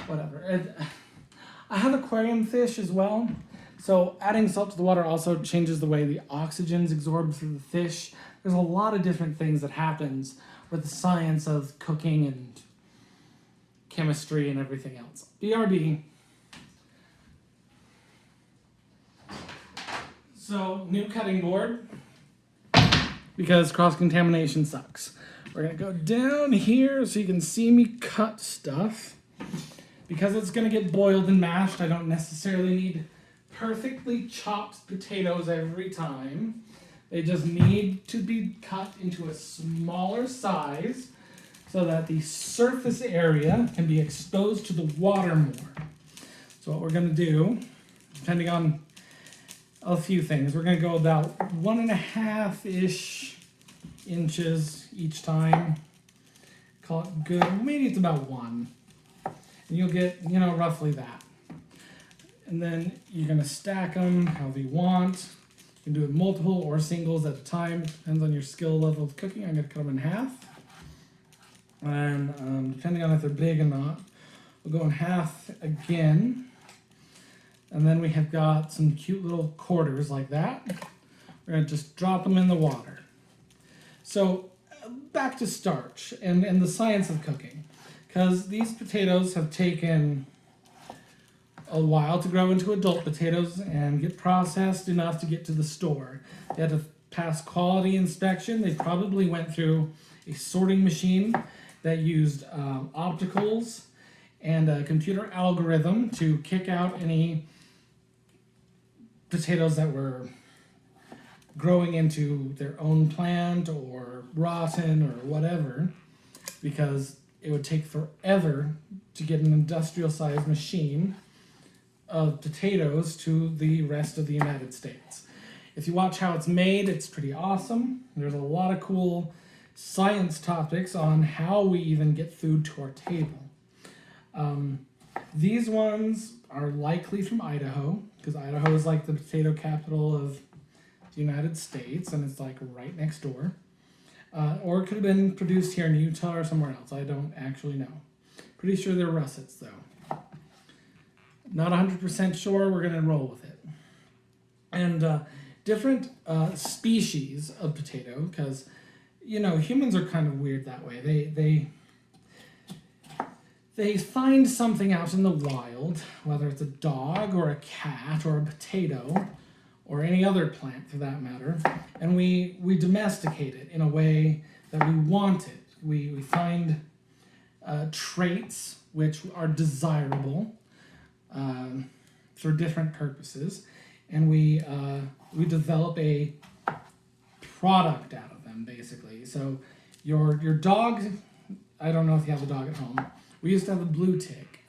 Whatever. I have aquarium fish as well. So adding salt to the water also changes the way the oxygen's absorbed through the fish. There's a lot of different things that happens with the science of cooking and chemistry and everything else. BRB. So, new cutting board, because cross-contamination sucks. We're going to go down here so you can see me cut stuff. Because it's going to get boiled and mashed, I don't necessarily need perfectly chopped potatoes every time. They just need to be cut into a smaller size so that the surface area can be exposed to the water more. So what we're going to do, depending on a few things. We're going to go about 1.5-ish inches each time. Call it good. Maybe it's about 1. And you'll get, roughly that. And then you're going to stack them however you want. You can do it multiple or singles at a time. Depends on your skill level of cooking. I'm going to cut them in half. And depending on if they're big or not, we'll go in half again. And then we have got some cute little quarters like that. We're going to just drop them in the water. So back to starch and the science of cooking. Because these potatoes have taken a while to grow into adult potatoes and get processed enough to get to the store. They had to pass quality inspection. They probably went through a sorting machine that used opticals and a computer algorithm to kick out any potatoes that were growing into their own plant or rotten or whatever, because it would take forever to get an industrial sized machine of potatoes to the rest of the United States. If you watch how it's made, it's pretty awesome. There's a lot of cool science topics on how we even get food to our table. These ones are likely from Idaho, because Idaho is like the potato capital of the United States, and it's like right next door. Or it could have been produced here in Utah or somewhere else. I don't actually know. Pretty sure they're russets, though. Not 100% sure. We're going to roll with it. And different species of potato, because, you know, humans are kind of weird that way. They find something out in the wild, whether it's a dog or a cat or a potato or any other plant for that matter, and we domesticate it in a way that we want it. We find traits which are desirable for different purposes, and we develop a product out of them, basically. So your dog, I don't know if you have a dog at home. We used to have a blue tick.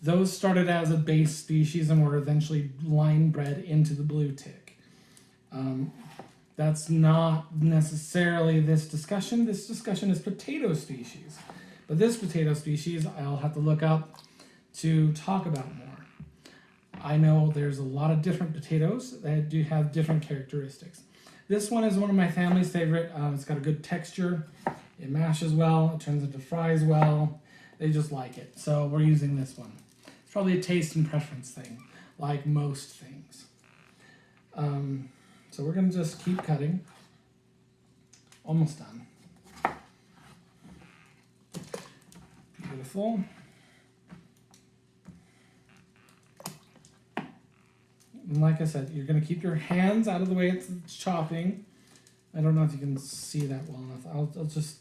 Those started as a base species and were eventually line bred into the blue tick. That's not necessarily this discussion. This discussion is potato species. But this potato species, I'll have to look up to talk about more. I know there's a lot of different potatoes that do have different characteristics. This one is one of my family's favorite. It's got a good texture. It mashes well. It turns into fries well. They just like it. So we're using this one. It's probably a taste and preference thing, like most things. So we're going to just keep cutting. Almost done. Beautiful. And like I said, you're going to keep your hands out of the way it's chopping. I don't know if you can see that well enough. I'll just...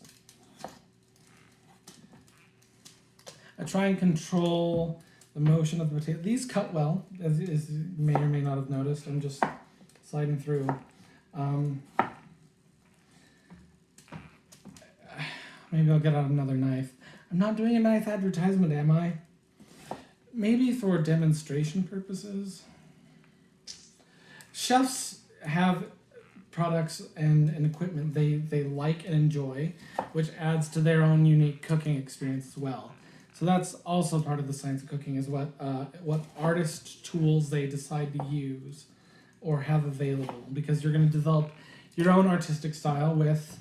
I try and control the motion of the potato. These cut well, as you may or may not have noticed. I'm just sliding through. Maybe I'll get out another knife. I'm not doing a knife advertisement, am I? Maybe for demonstration purposes. Chefs have products and equipment they like and enjoy, which adds to their own unique cooking experience as well. So that's also part of the science of cooking, is what artist tools they decide to use or have available, because you're going to develop your own artistic style with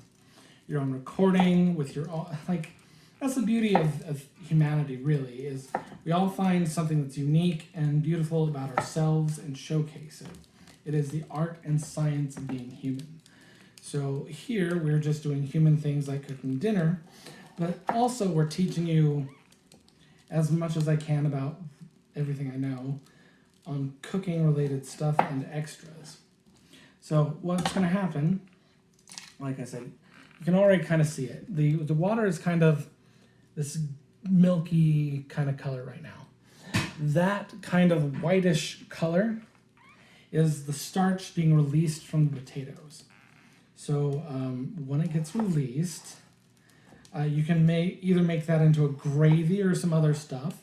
your own recording, with your own, like, that's the beauty of humanity, really, is we all find something that's unique and beautiful about ourselves and showcase it. It is the art and science of being human. So here we're just doing human things like cooking dinner, but also we're teaching you as much as I can about everything I know on cooking related stuff and extras. So what's going to happen, like I said, you can already kind of see it. The water is kind of this milky kind of color right now. That kind of whitish color is the starch being released from the potatoes. So when it gets released, you can either make that into a gravy or some other stuff,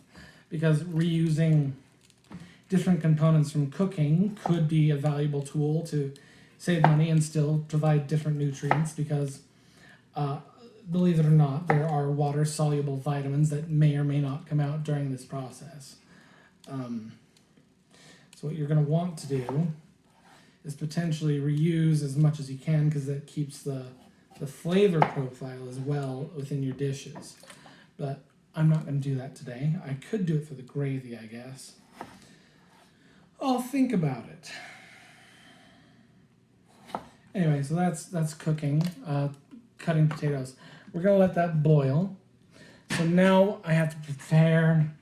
because reusing different components from cooking could be a valuable tool to save money and still provide different nutrients, because believe it or not, there are water-soluble vitamins that may or may not come out during this process. So what you're going to want to do is potentially reuse as much as you can, because that keeps the flavor profile as well within your dishes. But I'm not going to do that today. I could do it for the gravy, I guess. I'll think about it. Anyway, so that's cooking, cutting potatoes. We're going to let that boil. So now I have to prepare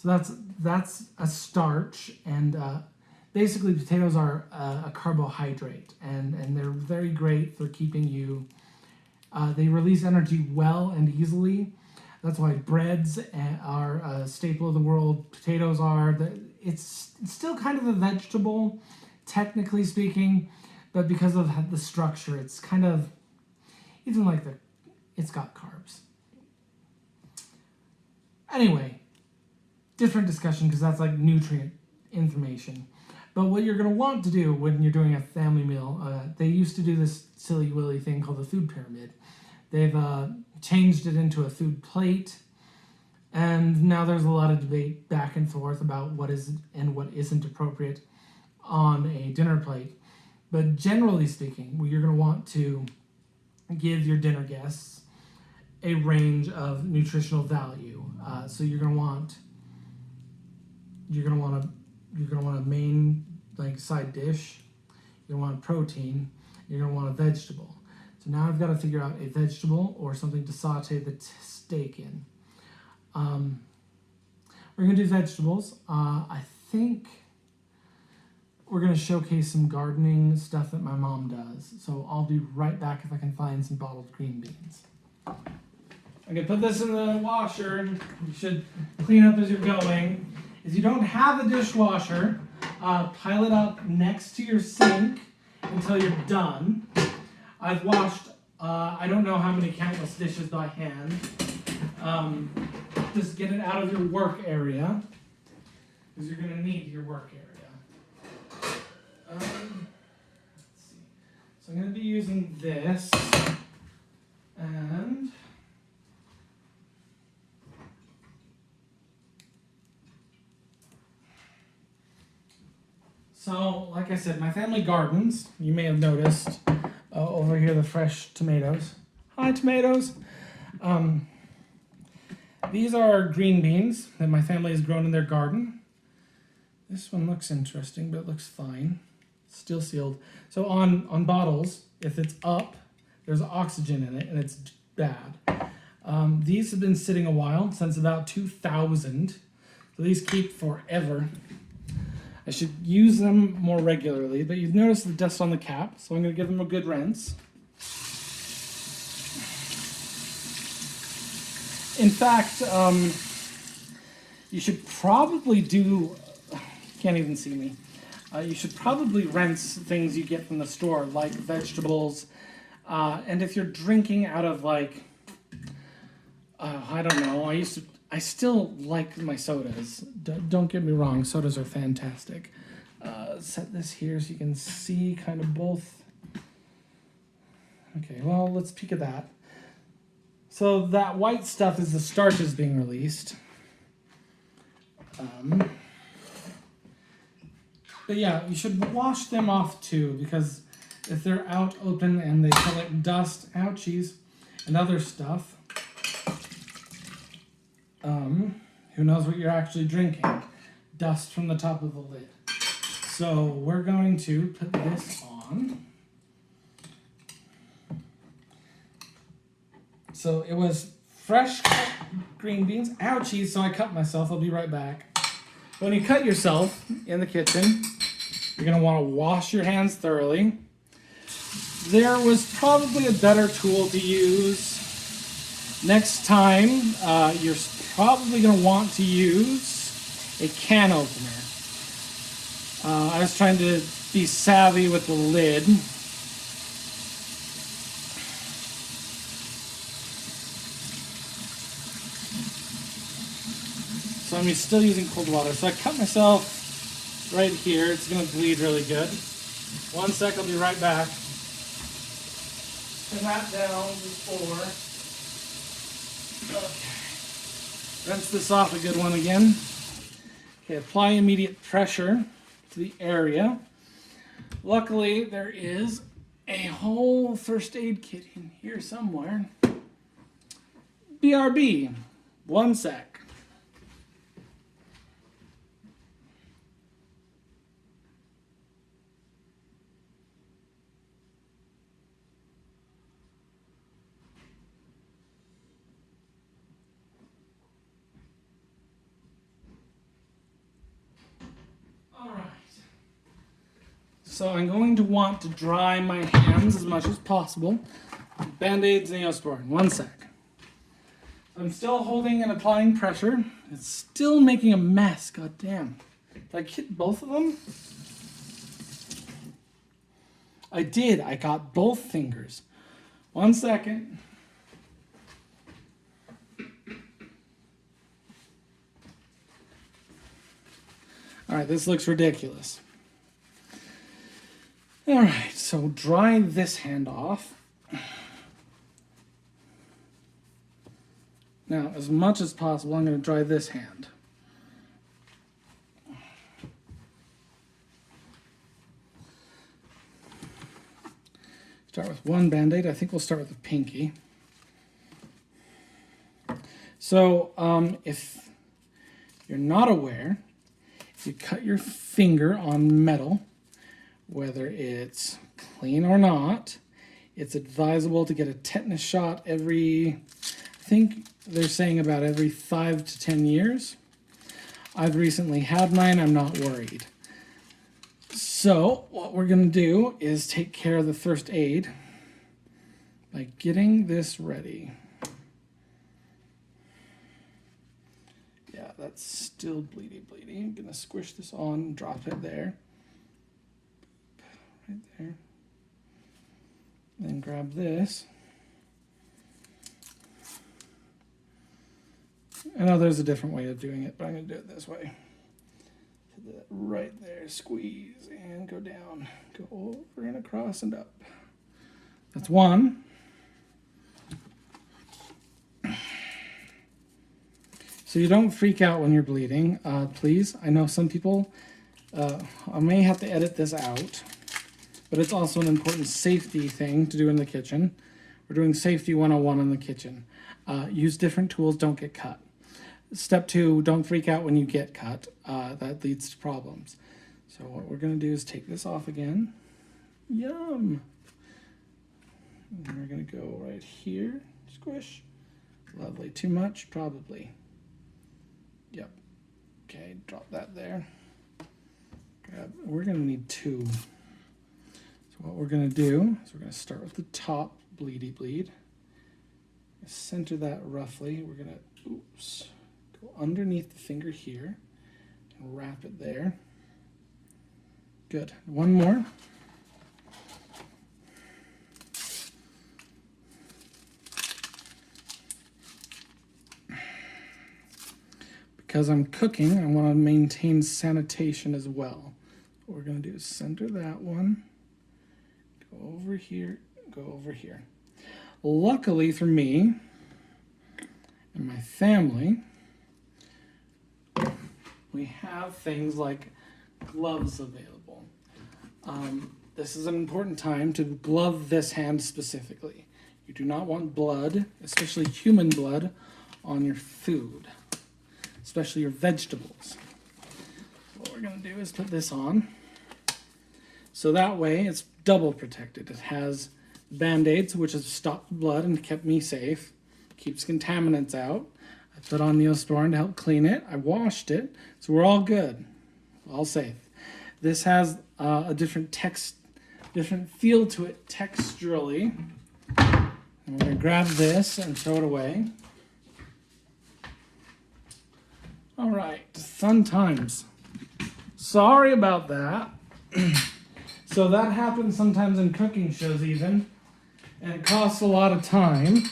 So that's a starch, and basically potatoes are a carbohydrate, and they're very great for keeping you. They release energy well and easily. That's why breads are a staple of the world. Potatoes are. It's still kind of a vegetable, technically speaking, but because of the structure, it's kind of, even like it's got carbs. Anyway, different discussion because that's like nutrient information. But what you're going to want to do when you're doing a family meal, they used to do this silly willy thing called the food pyramid. They've changed it into a food plate, and now there's a lot of debate back and forth about what is and what isn't appropriate on a dinner plate. But generally speaking, you're going to want to give your dinner guests a range of nutritional value. So you're going to want a main like side dish. You're going to want protein. You're going to want a vegetable. So now I've got to figure out a vegetable or something to saute the steak in. We're going to do vegetables. I think we're going to showcase some gardening stuff that my mom does. So I'll be right back if I can find some bottled green beans. I'm going to put this in the washer. You should clean up as you're going. If you don't have a dishwasher, pile it up next to your sink until you're done. I've washed, I don't know how many countless dishes by hand. Just get it out of your work area, because you're going to need your work area. Let's see. So I'm going to be using this, and so, like I said, my family gardens. You may have noticed over here the fresh tomatoes. Hi, tomatoes. These are green beans that my family has grown in their garden. This one looks interesting, but it looks fine. It's still sealed. So on bottles, if it's up, there's oxygen in it, and it's bad. These have been sitting a while, since about 2000. So these keep forever. I should use them more regularly, but you've noticed the dust on the cap, so I'm going to give them a good rinse. In fact, you should probably do, can't even see me, you should probably rinse things you get from the store, like vegetables, and if you're drinking out of like, I don't know, I still like my sodas. Don't get me wrong, sodas are fantastic. Set this here so you can see kind of both. Okay, well, let's peek at that. So that white stuff is the starches being released. But yeah, you should wash them off too, because if they're out open and they collect dust, ouchies, and other stuff, who knows what you're actually drinking? Dust from the top of the lid. So we're going to put this on. So it was fresh cut green beans. Ouchies, so I cut myself. I'll be right back. When you cut yourself in the kitchen, you're going to want to wash your hands thoroughly. There was probably a better tool to use. Next time, you're probably going to want to use a can opener. I was trying to be savvy with the lid. So I'm still using cold water. So I cut myself right here. It's going to bleed really good. 1 sec, I'll be right back. Turn that down before. Okay. Rinse this off a good one again. Okay, apply immediate pressure to the area. Luckily, there is a whole first aid kit in here somewhere. BRB. 1 sec. So I'm going to want to dry my hands as much as possible. Band-Aids and Neosporin. 1 sec. I'm still holding and applying pressure. It's still making a mess. God damn. Did I hit both of them? I did. I got both fingers. 1 second. All right, this looks ridiculous. All right, so dry this hand off. Now, as much as possible, I'm going to dry this hand. Start with one Band-Aid. I think we'll start with the pinky. So, if you're not aware, if you cut your finger on metal, whether it's clean or not, it's advisable to get a tetanus shot every, I think they're saying about every 5 to 10 years. I've recently had mine. I'm not worried. So what we're going to do is take care of the first aid by getting this ready. Yeah, that's still bleedy. I'm going to squish this on, drop it there. Right there. Then grab this. I know there's a different way of doing it, but I'm going to do it this way. Put that right there, squeeze, and go down. Go over and across and up. That's one. So you don't freak out when you're bleeding, please. I know some people, I may have to edit this out, but it's also an important safety thing to do in the kitchen. We're doing safety 101 in the kitchen. Use different tools, don't get cut. Step 2, don't freak out when you get cut. That leads to problems. So what we're going to do is take this off again. Yum! And we're going to go right here. Squish. Lovely. Too much? Probably. Yep. Okay, drop that there. Grab. We're going to need 2. So what we're going to do is we're going to start with the top bleedy bleed. Center that roughly. We're going to, oops, go underneath the finger here and wrap it there. Good. One more. Because I'm cooking, I want to maintain sanitation as well. What we're going to do is center that one, go over here, go over here. Luckily for me and my family, we have things like gloves available. This is an important time to glove this hand specifically. You do not want blood, especially human blood, on your food, especially your vegetables. What we're going to do is put this on. So that way it's double protected. It has Band-Aids, which has stopped blood and kept me safe. Keeps contaminants out. I put on Neosporin to help clean it. I washed it, so we're all good. All safe. This has a different feel to it texturally. And we're going to grab this and throw it away. All right, fun times. Sorry about that. So that happens sometimes in cooking shows even, and it costs a lot of time,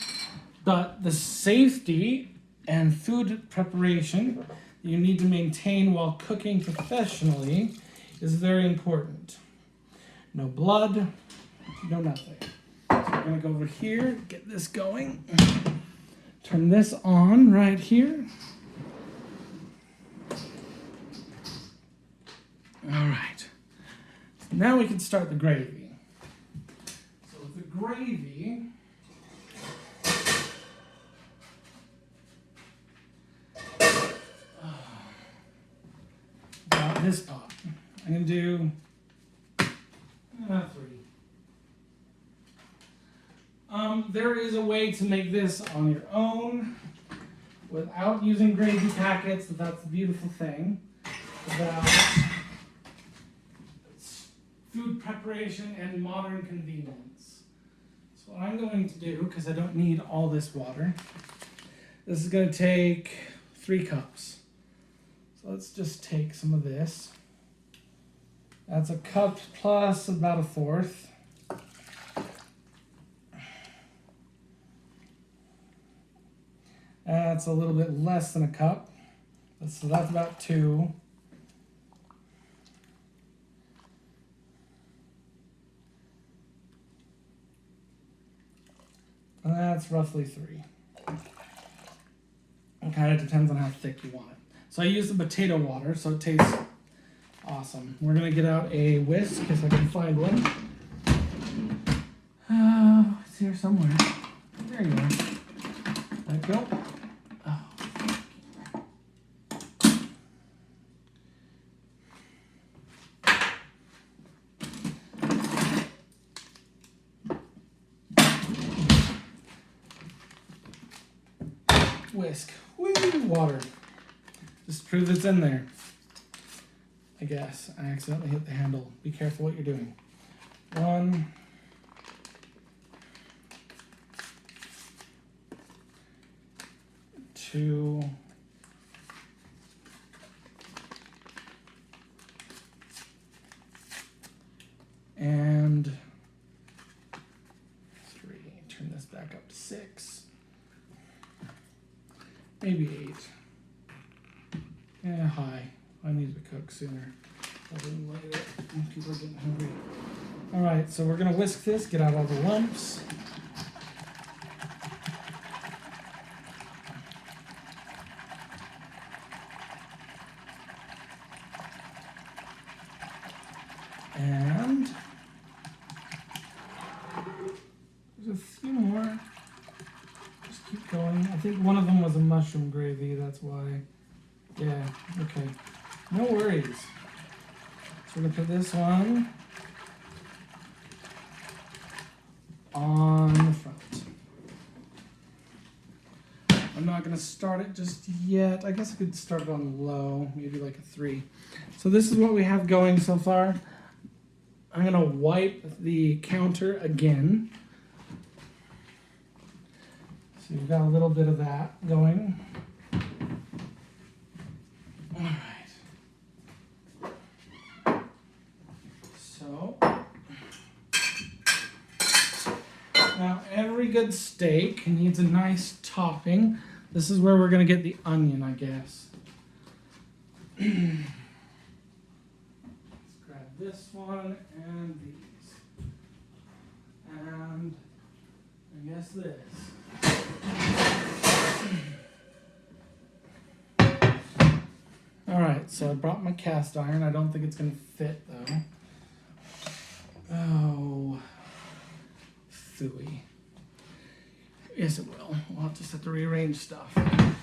but the safety and food preparation you need to maintain while cooking professionally is very important. No blood, no nothing. So we're gonna go over here, get this going. Turn this on right here. All right, now we can start the gravy. So with the gravy, about this pot, I'm gonna do 3. There is a way to make this on your own without using gravy packets. That's the beautiful thing about food preparation and modern convenience. So what I'm going to do, because I don't need all this water, this is going to take 3 cups. So let's just take some of this. That's a cup plus about 1/4. That's a little bit less than a cup. So that's about 2. And that's roughly 3. It kind of depends on how thick you want it. So I use the potato water, so it tastes awesome. We're gonna get out a whisk if I can find one. It's here somewhere. There you are. Let go. Oh. Whisk. Woo! Water. Just prove it's in there. I guess. I accidentally hit the handle. Be careful what you're doing. 1. 2. And 3. Turn this back up to 6. Maybe 8. Yeah, high. I need to cook sooner. I didn't light it. People are getting hungry. All right, so we're gonna whisk this, get out all the lumps. And there's a few more. Just keep going. I think one of them was a mushroom gravy, that's why. Yeah, okay. No worries. So we're gonna put this one on the front. I'm not gonna start it just yet. I guess I could start it on low, maybe like a 3. So this is what we have going so far. I'm gonna wipe the counter again. So you've got a little bit of that going. All right. So now every good steak needs a nice topping. This is where we're gonna get the onion, I guess. Let's grab this one and these. And I guess this. All right, so I brought my cast iron. I don't think it's gonna fit though. Oh, phooey. Yes, it will. We'll just have to rearrange stuff. Turn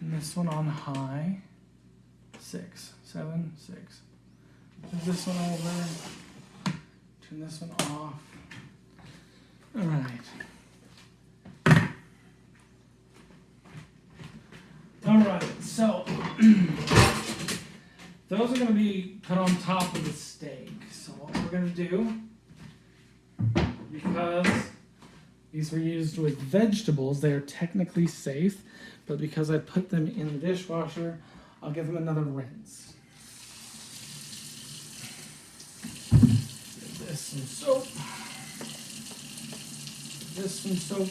this one on high. 6, 7, 6. Move this one over. Turn this one off. All right. All right, so those are going to be put on top of the steak. So what we're going to do, because these were used with vegetables, they are technically safe, but because I put them in the dishwasher, I'll give them another rinse. Give this some soap. Give this some soap.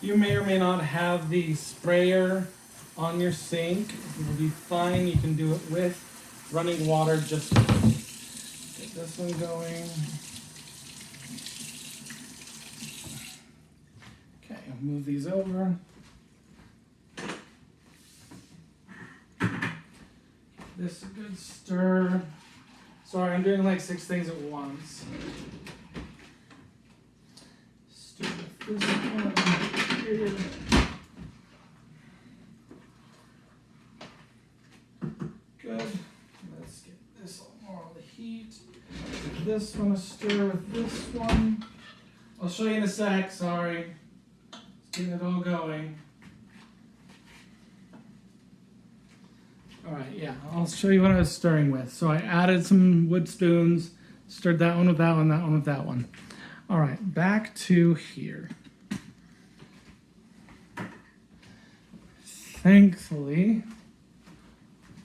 You may or may not have the sprayer on your sink. It will be fine. You can do it with running water. Just get this one going. Okay, I'll move these over. this a good stir. Sorry, I'm doing like 6 things at once. Stir this one here. Good. Let's get this more on the heat. This one, a stir with this one. I'll show you in a sec, sorry. Just getting it all going. Alright, yeah, I'll show you what I was stirring with. So I added some wood spoons, stirred that one with that one, that one with that one. Alright, back to here. Thankfully,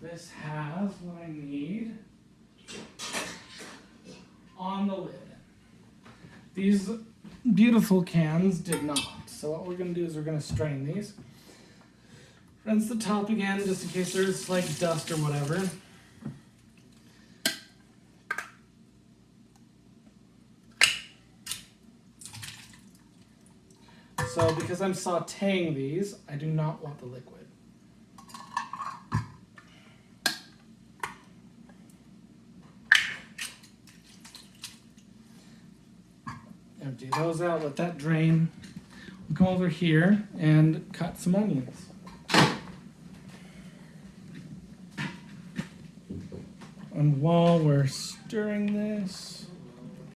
this has what I need on the lid. These beautiful cans did not. So what we're going to do is we're going to strain these. Rinse the top again just in case there's like dust or whatever. So because I'm sauteing these, I do not want the liquid. Empty those out, let that drain. We'll come over here and cut some onions. And while we're stirring this,